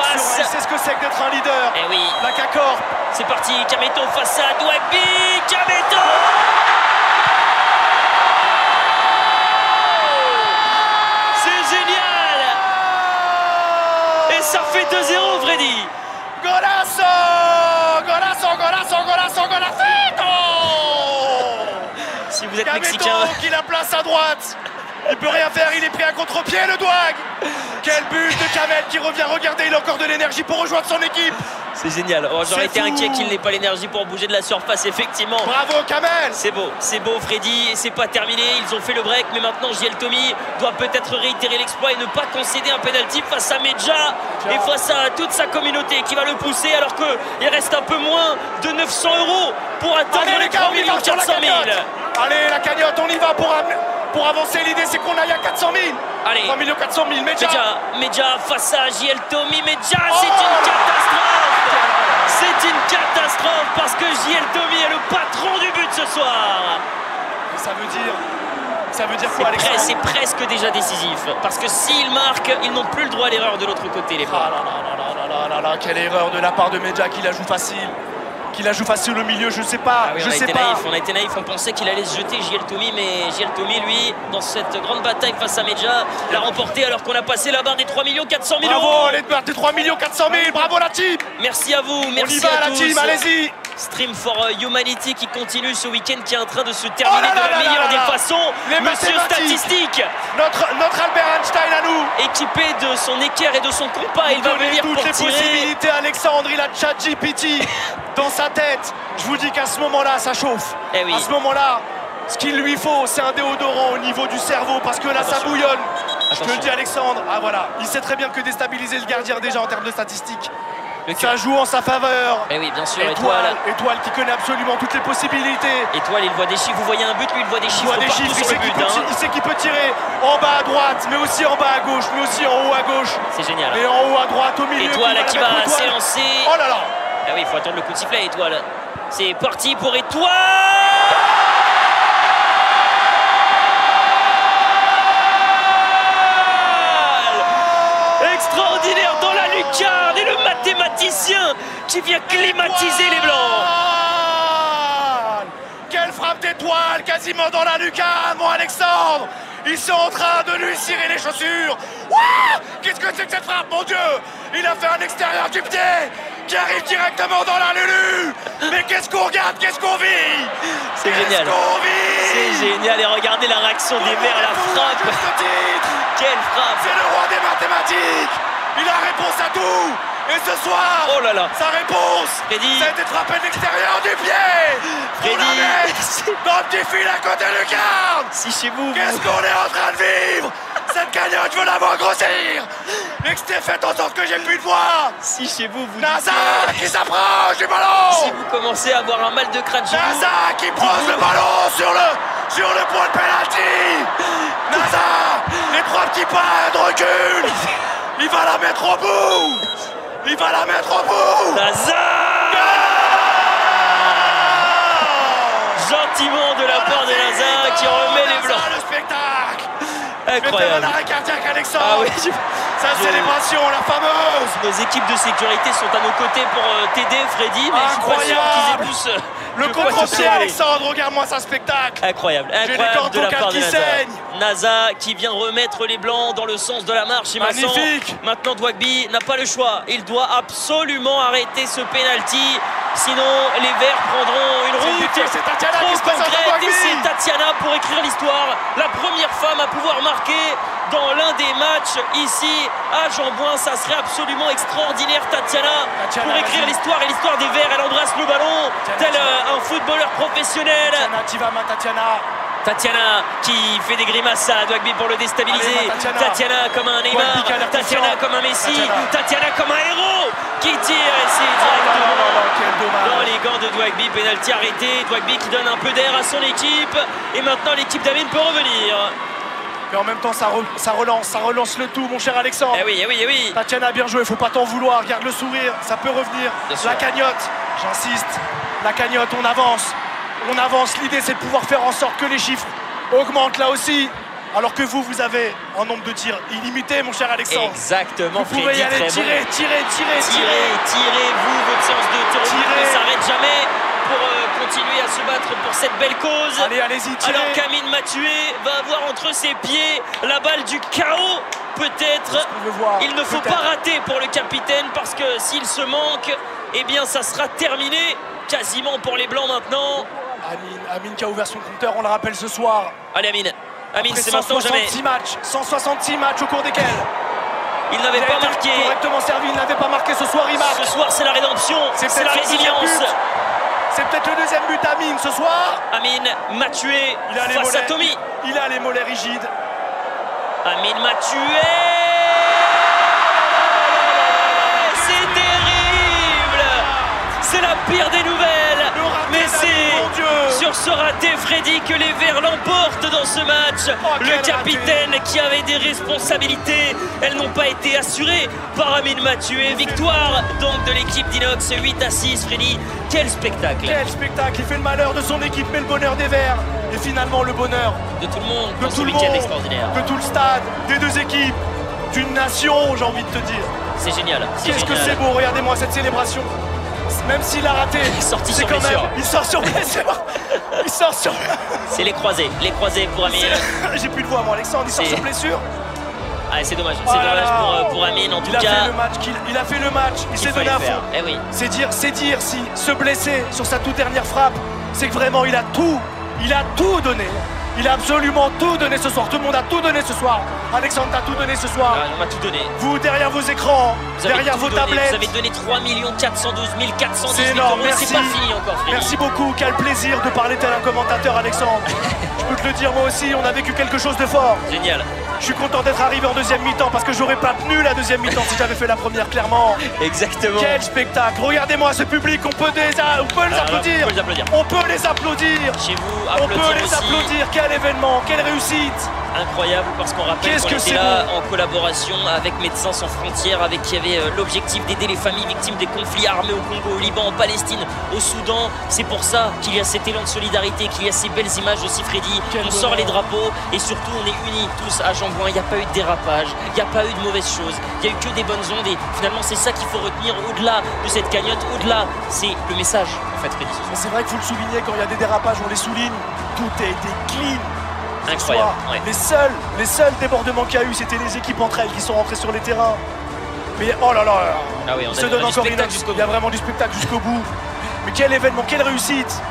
S1: face.
S2: Il sait ce que c'est que d'être un leader.
S1: Eh oui.
S2: La K-Corp.
S1: C'est parti, Kameto face à Douagby. Kameto. C'est génial. Et ça fait 2-0, Freddy.
S2: Golasso!
S1: Si vous êtes
S2: Kameto
S1: mexicain.
S2: Qui la place à droite. Il peut rien faire, il est pris à contre-pied le Douag. Quel but de Kamel qui revient, regardez, il a encore de l'énergie pour rejoindre son équipe.
S1: C'est génial, j'aurais été inquiet qu'il n'ait pas l'énergie pour bouger de la surface, effectivement.
S2: Bravo Kamel.
S1: C'est beau Freddy, et c'est pas terminé, ils ont fait le break, mais maintenant JL Tommy doit peut-être réitérer l'exploit et ne pas concéder un penalty face à Medja et face à toute sa communauté qui va le pousser alors qu'il reste un peu moins de 900 € pour atteindre les 3 400 000.
S2: Allez la cagnotte, on y va pour avancer, l'idée c'est qu'on aille à 400 000.
S1: Allez.
S2: 3 400 000,
S1: Medja face à JL Tommy. Medja, c'est une catastrophe. C'est une catastrophe parce que JL Tommy est le patron du but ce soir.
S2: Et ça veut dire quoi, Alexandre?
S1: C'est presque déjà décisif parce que s'ils marquent, ils n'ont plus le droit à l'erreur de l'autre côté, les frères.
S2: Quelle erreur de la part de Medja qui la joue facile. Au milieu, je sais pas.
S1: On a été naïf, on pensait qu'il allait se jeter JL Tommy, mais JL Tommy, lui, dans cette grande bataille face à Medja, l'a remporté alors qu'on a passé la barre des 3 400 000 €.
S2: Bravo, les barres des 3 400 000, bravo la team.
S1: Merci à vous, merci
S2: on y va,
S1: à
S2: la
S1: tous.
S2: team, allez-y.
S1: Stream for Humanity qui continue ce week-end, qui est en train de se terminer de la meilleure des façons. Monsieur Statistique,
S2: notre Albert Einstein à nous,
S1: équipé de son équerre et de son compas, il va venir
S2: toutes
S1: pour
S2: les
S1: tirer.
S2: Possibilités, Alexandre, il a ChatGPT dans sa tête. Je vous dis qu'à ce moment-là, ça chauffe.
S1: Eh oui.
S2: À ce moment-là, ce qu'il lui faut, c'est un déodorant au niveau du cerveau, parce que là, ça bouillonne. Je te le dis, Alexandre. Ah voilà, il sait très bien que déstabiliser le gardien déjà en termes de statistiques. Ça joue en sa faveur.
S1: Eh oui, bien sûr.
S2: Étoile qui connaît absolument toutes les possibilités.
S1: Étoile, il voit des chiffres. Vous voyez un but, lui, il voit des chiffres.
S2: Il sait qu'il peut tirer en bas à droite, mais aussi en bas à gauche, mais aussi en haut à gauche.
S1: C'est génial.
S2: Et en haut à droite, au milieu.
S1: Étoile qui va s'élancer.
S2: Oh là là.
S1: Ah oui, il faut attendre le coup de sifflet, Étoile. C'est parti pour Étoile. Extraordinaire dans la lucarne, et le mathématicien qui vient climatiser les Blancs.
S2: Quelle frappe d'Étoile, quasiment dans la lucarne, mon Alexandre. Ils sont en train de lui cirer les chaussures. Qu'est-ce que c'est que cette frappe, mon Dieu? Il a fait un extérieur du pied qui arrive directement dans la lulu. Mais qu'est-ce qu'on regarde, qu'est-ce qu'on vit?
S1: C'est génial. C'est génial, et regardez la réaction des Verts à la frappe. Quelle frappe!
S2: C'est le roi des mathématiques. Il a réponse à tout. Et ce soir,
S1: oh là là,
S2: sa réponse,
S1: Freddy,
S2: ça a été frappé de l'extérieur du pied.
S1: Freddy,
S2: dans le petit fil à côté du garde.
S1: Si chez vous,
S2: qu'est-ce qu'on est en train de vivre? Cette cagnotte, je veux la voir grossir. Et que c'était fait en sorte que j'ai plus de voix.
S1: Si chez vous, vous
S2: Naza qui s'approche du ballon.
S1: Si vous commencez à avoir un mal de crâne chez vous,
S2: Naza qui pose le ballon sur le point de penalty. Naza, les 3 petits pas de recul. Il va la mettre au bout. Il va la mettre au bout.
S1: Naza. Gentiment de la part de Naza qui remet les Blancs.
S2: Le spectacle.
S1: Incroyable.
S2: Un arrêt cardiaque, Alexandre.
S1: Ah oui,
S2: sa célébration, la fameuse.
S1: Nos équipes de sécurité sont à nos côtés pour t'aider, Freddy, mais je suis pas sûr qu'ils aient plus.
S2: Le contre-pied, Alexandre, regarde-moi ça spectacle.
S1: Incroyable, incroyable de la part de Naza. Naza qui vient remettre les blancs dans le sens de la marche.
S2: Magnifique.
S1: Maintenant Dwagby n'a pas le choix. Il doit absolument arrêter ce penalty. Sinon, les Verts prendront une route
S2: c'est Tatiana
S1: trop
S2: qui se passe
S1: concrète. Et c'est Tatiana pour écrire l'histoire. La première femme à pouvoir marquer dans l'un des matchs ici à Jean-Bouin. Ça serait absolument extraordinaire, Tatiana pour écrire l'histoire. Et l'histoire des Verts, elle embrasse le ballon tel un footballeur professionnel. Tatiana qui fait des grimaces à Dwagby pour le déstabiliser.
S2: Allez,
S1: Tatiana comme un Neymar, Tatiana comme un Messi, Tatiana comme un héros qui tire et c'est directement dans les gants de Dwagby. Penalty arrêté, Dwagby qui donne un peu d'air à son équipe et maintenant l'équipe d'Amine peut revenir.
S2: Mais en même temps ça relance le tout, mon cher Alexandre.
S1: Eh oui, eh oui, eh oui.
S2: Tatiana a bien joué, faut pas t'en vouloir, regarde le sourire, ça peut revenir. La cagnotte, j'insiste, la cagnotte, on avance. On avance, l'idée c'est de pouvoir faire en sorte que les chiffres augmentent là aussi. Alors que vous avez un nombre de tirs illimité, mon cher Alexandre.
S1: Exactement,
S2: vous pouvez y aller, tirer.
S1: Tirez-vous, votre séance de tir ne s'arrête jamais pour continuer à se battre pour cette belle cause.
S2: Allez-y, tirez.
S1: Alors qu'Amine Mathué va avoir entre ses pieds la balle du chaos. Peut-être, il ne faut pas rater pour le capitaine parce que s'il se manque, eh bien ça sera terminé quasiment pour les Blancs maintenant.
S2: Amine qui a ouvert son compteur, on le rappelle ce soir.
S1: Allez Amine, c'est maintenant jamais.
S2: 166 matchs au cours desquels
S1: il n'avait pas marqué.
S2: Correctement servi, il n'avait pas marqué ce soir, il marque.
S1: Ce soir c'est la rédemption, c'est la résilience.
S2: C'est peut-être le deuxième but d'Amine ce soir.
S1: Amine Mathué face à Tommy.
S2: Il a les mollets rigides.
S1: Amine Mathué. C'est terrible. C'est la pire des nouvelles. Mais c'est sur ce raté, Freddy, que les Verts l'emportent dans ce match. Le capitaine qui avait des responsabilités, elles n'ont pas été assurées par Amine Mathué. Victoire donc de l'équipe d'Inox, 8-6, Freddy. Quel spectacle!
S2: Quel spectacle! Il fait le malheur de son équipe, mais le bonheur des Verts. Et finalement, le bonheur
S1: de tout le monde pour ce week-end extraordinaire.
S2: De tout le stade, des deux équipes, d'une nation, j'ai envie de te dire.
S1: C'est génial.
S2: Qu'est-ce que c'est beau, regardez-moi cette célébration. Même s'il a raté,
S1: c'est quand même.
S2: Il sort sur blessure. Il sort sur.
S1: C'est les croisés pour Amine.
S2: J'ai plus de voix, moi, Alexandre. Il sort sur blessure.
S1: Ah, c'est dommage. C'est dommage pour Amine. En tout cas,
S2: il a fait le match. Il s'est donné à fond.
S1: Eh oui.
S2: C'est dire si se blesser sur sa toute dernière frappe, c'est que vraiment il a tout donné. Il a absolument tout donné ce soir. Tout le monde a tout donné ce soir. Alexandre a tout donné ce soir.
S1: On a tout donné.
S2: Vous, derrière vos écrans, derrière vos tablettes.
S1: Vous avez donné 3 412 418
S2: c'est énorme,
S1: euros. C'est pas fini encore, Freddy.
S2: Merci beaucoup. Quel plaisir de parler tel un commentateur, Alexandre. Je peux te le dire, moi aussi, on a vécu quelque chose de fort.
S1: Génial.
S2: Je suis content d'être arrivé en deuxième mi-temps parce que j'aurais pas tenu la deuxième mi-temps si j'avais fait la première, clairement.
S1: Exactement.
S2: Quel spectacle. Regardez-moi ce public, on peut les applaudir. On peut les applaudir.
S1: Chez vous,
S2: on peut les applaudir. Quel événement, quelle réussite.
S1: Incroyable parce qu'on rappelle qu'on était là en collaboration avec Médecins Sans Frontières, avec qui avait l'objectif d'aider les familles victimes des conflits armés au Congo, au Liban, en Palestine, au Soudan. C'est pour ça qu'il y a cet élan de solidarité, qu'il y a ces belles images aussi, Freddy. On sort les drapeaux et surtout on est unis tous à Jean-Bouin. Il n'y a pas eu de dérapage, il n'y a pas eu de mauvaises choses, il n'y a eu que des bonnes ondes et finalement c'est ça qu'il faut retenir au-delà de cette cagnotte, au-delà, c'est le message en fait, Freddy.
S2: C'est vrai qu'il faut le souligner, quand il y a des dérapages, on les souligne, tout a été clean.
S1: Incroyable. Ouais.
S2: Les seuls débordements qu'il y a eu, c'était les équipes entre elles qui sont rentrées sur les terrains. Mais oh là là,
S1: on
S2: se donne encore une autre. Il y a vraiment du spectacle jusqu'au bout. Mais quel événement, quelle réussite.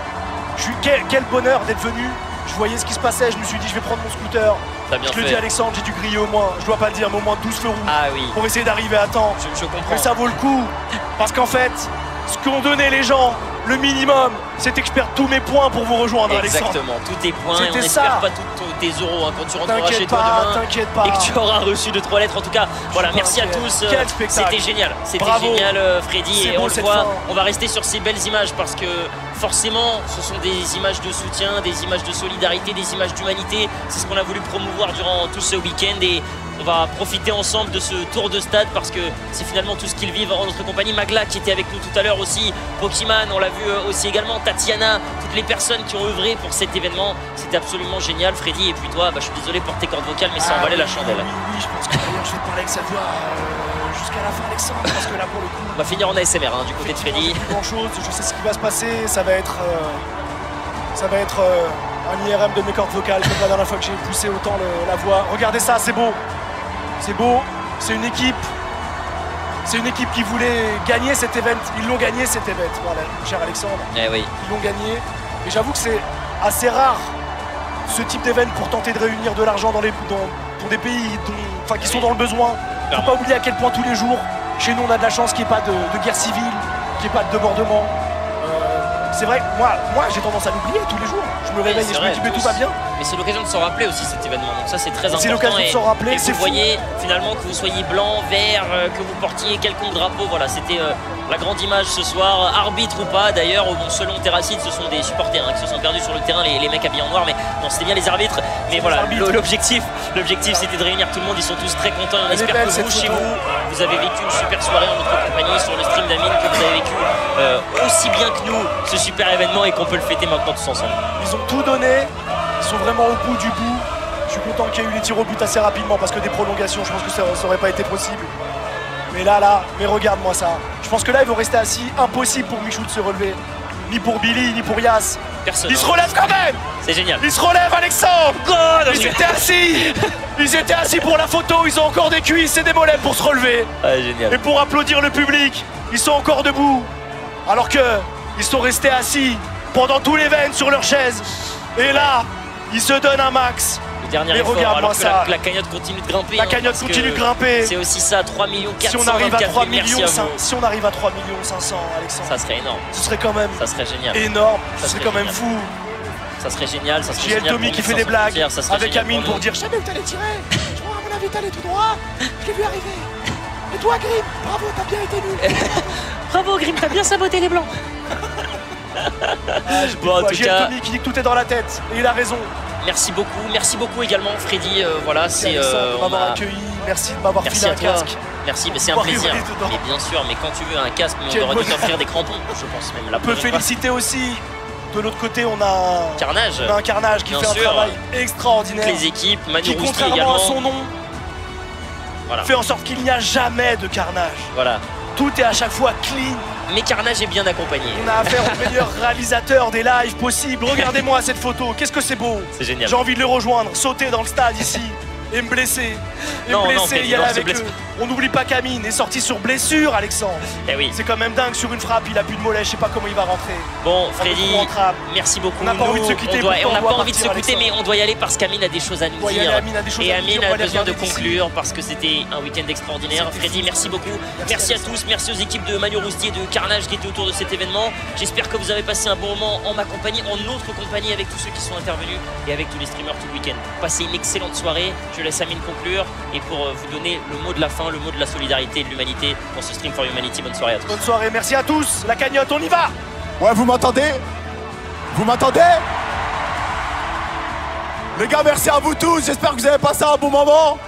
S2: Quel bonheur d'être venu. Je voyais ce qui se passait, je me suis dit je vais prendre mon scooter. Je le dis Alexandre, j'ai dû griller au moins, je dois pas le dire, mais au moins 12 feux rouges pour essayer d'arriver à temps.
S1: Je comprends.
S2: Mais ça vaut le coup. Parce qu'en fait, ce qu'ont donné les gens, le minimum, c'était que je perde tous mes points pour vous rejoindre, Alexandre.
S1: Exactement, tous tes points et on n'espère pas tous tes euros quand tu rentreras chez toi demain.
S2: T'inquiète pas.
S1: Et que tu auras reçu 2-3 lettres. En tout cas, voilà, merci à tous. C'était génial. C'était génial, Freddy. Et on le voit, on va rester sur ces belles images parce que forcément, ce sont des images de soutien, des images de solidarité, des images d'humanité. C'est ce qu'on a voulu promouvoir durant tout ce week-end et on va profiter ensemble de ce tour de stade parce que c'est finalement tout ce qu'ils vivent en notre compagnie. Magla qui était avec nous tout à l'heure aussi, Pokémon, on l'a vu aussi également, Tatiana, toutes les personnes qui ont œuvré pour cet événement. C'était absolument génial. Freddy, et puis toi, je suis désolé pour tes cordes vocales, mais ça en valait la chandelle.
S2: Oui, je pense que d'ailleurs je vais te parler avec sa voix jusqu'à la fin, Alexandre, parce que là pour le coup...
S1: On va finir en ASMR du côté de Freddy.
S2: Pas grand chose, je sais ce qui va se passer, ça va être un IRM de mes cordes vocales comme la dernière fois que j'ai poussé autant la voix. Regardez ça, c'est beau. C'est beau, c'est une équipe. C'est une équipe qui voulait gagner cet event. Ils l'ont gagné cet event, voilà, cher Alexandre.
S1: Eh oui.
S2: Ils l'ont gagné. Et j'avoue que c'est assez rare ce type d'événement pour tenter de réunir de l'argent pour des pays qui sont dans le besoin. Il ne faut pas oublier à quel point tous les jours, chez nous on a de la chance qu'il n'y ait pas de guerre civile, qu'il n'y ait pas de débordement. C'est vrai, moi j'ai tendance à l'oublier tous les jours. Je me réveille et je me dis mais tout va bien.
S1: Mais c'est l'occasion de s'en rappeler aussi cet événement, donc ça c'est très important.
S2: C'est l'occasion de s'en rappeler,
S1: c'est vous voyez finalement que vous soyez blanc, vert, que vous portiez quelconque drapeau, voilà c'était la grande image ce soir, arbitre ou pas d'ailleurs, selon Terracide ce sont des supporters qui se sont perdus sur le terrain, les mecs habillés en noir, mais non c'était bien les arbitres, mais voilà l'objectif c'était de réunir tout le monde, ils sont tous très contents et on espère que vous chez vous avez vécu une super soirée en notre compagnie sur le stream d'Amine, que vous avez vécu aussi bien que nous ce super événement et qu'on peut le fêter maintenant tous ensemble.
S2: Ils ont tout donné, ils sont vraiment au bout du bout. Je suis content qu'il y ait eu les tirs au but assez rapidement parce que des prolongations, je pense que ça aurait pas été possible. Mais là, mais regarde-moi ça. Je pense que là, ils vont rester assis. Impossible pour Michou de se relever. Ni pour Billy, ni pour Yas.
S1: Personne.
S2: Ils se relèvent quand même.
S1: C'est génial.
S2: Ils se relèvent, Alexandre. Ils étaient assis. Ils étaient assis pour la photo. Ils ont encore des cuisses et des mollets pour se relever.
S1: Ah, génial.
S2: Et pour applaudir le public. Ils sont encore debout. Alors que ils sont restés assis pendant tout l'événement sur leur chaise. Et là, ils se donnent un max.
S1: Le dernier effort, alors que la cagnotte continue de grimper.
S2: La cagnotte continue de grimper.
S1: C'est aussi ça, 3 millions 400.
S2: Si on arrive à 3 millions 500, Alexandre.
S1: Ça serait énorme.
S2: Ce serait quand même.
S1: Ça serait génial.
S2: Énorme. Ce serait quand même fou.
S1: Ça serait génial. Ça serait
S2: génial.
S1: JL
S2: Tommy qui fait des blagues avec Amine pour dire jamais où t'allais tirer. Je vois à mon avis t'allais tout droit. Je l'ai vu arriver. Et toi, Grim, bravo, t'as bien été nul.
S1: Bravo, Grim, t'as bien saboté les blancs.
S2: Bon, en tout cas, Tommy qui dit que tout est dans la tête et il a raison.
S1: Merci beaucoup également Freddy, voilà,
S2: c'est de m'avoir accueilli, merci de m'avoir filé un casque.
S1: Merci, mais c'est un plaisir. Mais bien sûr, mais quand tu veux un casque, on aurait dû t'offrir des crampons, je pense même.
S2: On peut féliciter aussi. De l'autre côté, on a
S1: Carnage.
S2: Un Carnage qui fait un travail extraordinaire.
S1: Toutes les équipes, Manu
S2: qui,
S1: Rousti
S2: contrairement
S1: également.
S2: à son nom, fait en sorte qu'il n'y a jamais de carnage.
S1: Voilà.
S2: Tout est à chaque fois clean.
S1: Mais Carnage est bien accompagné.
S2: On a affaire au meilleur réalisateur des lives possibles. Regardez-moi cette photo, qu'est-ce que c'est beau.
S1: C'est génial.
S2: J'ai envie de le rejoindre, sauter dans le stade ici et me blesser. Y aller avec eux. On n'oublie pas qu'Amine est sorti sur blessure, Alexandre.
S1: Eh oui.
S2: C'est quand même dingue, sur une frappe, il a plus de mollet, je sais pas comment il va rentrer.
S1: Bon, Freddy, merci beaucoup.
S2: On n'a pas envie de se quitter.
S1: On n'a pas envie de se quitter, mais on doit y aller parce qu'Amine a des choses à nous dire. Et Amine a besoin de conclure parce que c'était un week-end extraordinaire. Freddy, merci beaucoup. Merci à tous, merci aux équipes de Manu Rousti et de Carnage qui étaient autour de cet événement. J'espère que vous avez passé un bon moment en ma compagnie, en notre compagnie, avec tous ceux qui sont intervenus et avec tous les streamers tout le week-end. Passez une excellente soirée. Je laisse Amine conclure et pour vous donner le mot de la fin, le mot de la solidarité et de l'humanité dans ce Stream for Humanity. Bonne soirée à tous.
S2: Bonne soirée, merci à tous. La cagnotte, on y va.
S3: Ouais, vous m'entendez? Vous m'entendez? Les gars, merci à vous tous. J'espère que vous avez passé un bon moment.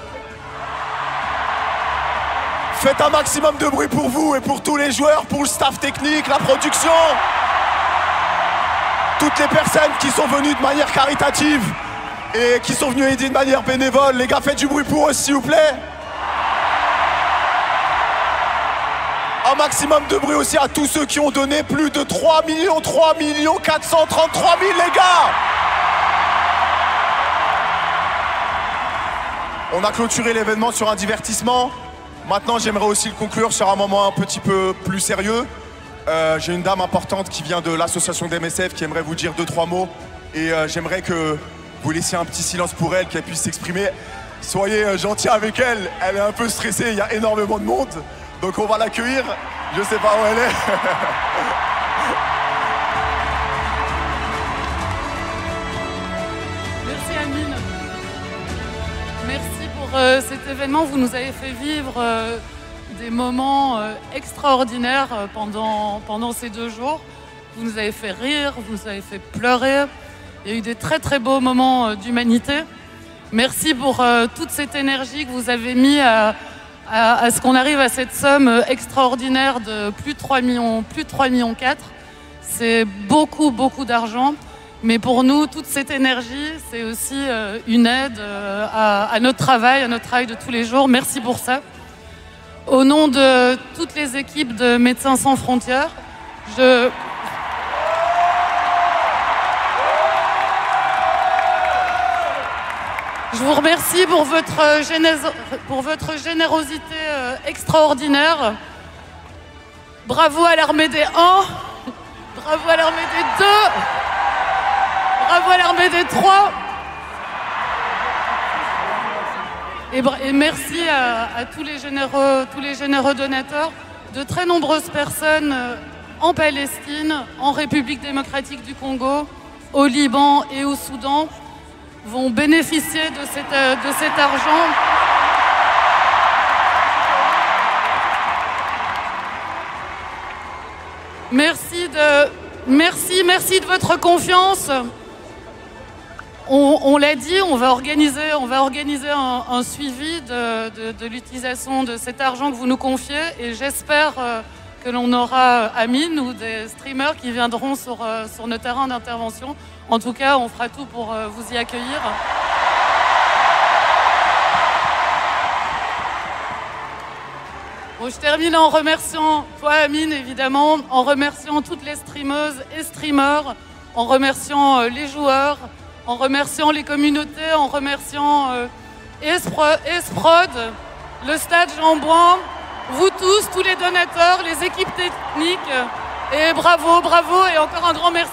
S3: Faites un maximum de bruit pour vous et pour tous les joueurs, pour le staff technique, la production. Toutes les personnes qui sont venues de manière caritative et qui sont venues aider de manière bénévole. Les gars, faites du bruit pour eux, s'il vous plaît. Un maximum de bruit aussi à tous ceux qui ont donné plus de 3 433 000, les gars. On a clôturé l'événement sur un divertissement. Maintenant, j'aimerais aussi le conclure sur un moment un petit peu plus sérieux. J'ai une dame importante qui vient de l'association d'MSF qui aimerait vous dire 2-3 mots. Et j'aimerais que vous laissiez un petit silence pour elle, qu'elle puisse s'exprimer. Soyez gentils avec elle. Elle est un peu stressée, il y a énormément de monde. Donc on va l'accueillir, je sais pas où elle est.
S4: Merci Amine. Merci pour cet événement. Vous nous avez fait vivre des moments extraordinaires pendant ces 2 jours. vous nous avez fait rire, vous nous avez fait pleurer. Il y a eu des très très beaux moments d'humanité. Merci pour toute cette énergie que vous avez mis à ce qu'on arrive à cette somme extraordinaire de plus de 3 millions, C'est beaucoup, beaucoup d'argent. Mais pour nous, toute cette énergie, c'est aussi une aide à notre travail de tous les jours. Merci pour ça. Au nom de toutes les équipes de Médecins sans frontières, je vous remercie pour votre générosité extraordinaire. Bravo à l'armée des 1, bravo à l'armée des 2, bravo à l'armée des 3. Et merci à tous les généreux donateurs. De très nombreuses personnes en Palestine, en République démocratique du Congo, au Liban et au Soudan vont bénéficier de cet argent. Merci de votre confiance. On l'a dit, on va organiser un suivi de l'utilisation de cet argent que vous nous confiez et j'espère que l'on aura Amine ou des streamers qui viendront sur nos terrains d'intervention. En tout cas, on fera tout pour vous y accueillir. Bon, je termine en remerciant toi, Amine, évidemment, en remerciant toutes les streameuses et streamers, en remerciant les joueurs, en remerciant les communautés, en remerciant Esprod, le Stade Jean-Bouin, vous tous les donateurs, les équipes techniques. Et bravo, bravo et encore un grand merci.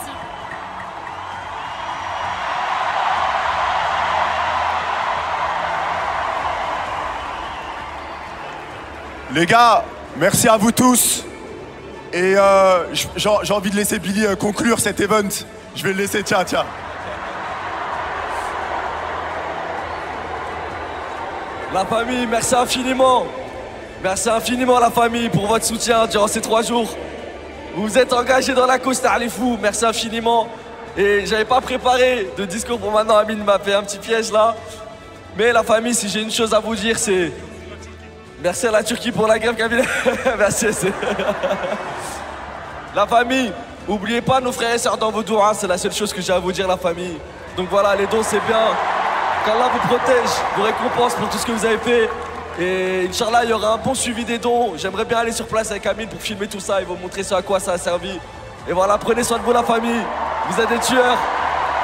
S3: Les gars, merci à vous tous. Et j'ai envie de laisser Billy conclure cet event. Je vais le laisser, tiens.
S5: La famille, merci infiniment. Merci infiniment la famille pour votre soutien durant ces 3 jours. Vous vous êtes engagés dans la cause Tarlifou, merci infiniment. Et j'avais pas préparé de discours pour maintenant, Amine m'a fait un petit piège là. Mais la famille, si j'ai une chose à vous dire, c'est... Merci à la Turquie pour la grève, Camille. Merci. La famille, n'oubliez pas nos frères et sœurs dans vos doigts, c'est la seule chose que j'ai à vous dire, la famille. Donc voilà, les dons, c'est bien. Qu'Allah vous protège, vous récompense pour tout ce que vous avez fait. Et Inch'Allah, il y aura un bon suivi des dons. J'aimerais bien aller sur place avec Amine pour filmer tout ça et vous montrer à quoi ça a servi. Et voilà, prenez soin de vous, la famille. Vous êtes des tueurs.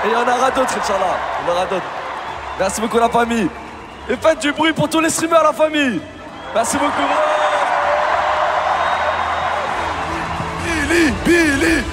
S5: Et il y en aura d'autres, Inch'Allah. Il y en aura d'autres. Merci beaucoup, la famille. Et faites du bruit pour tous les streamers, la famille. Merci beaucoup.
S3: Billy.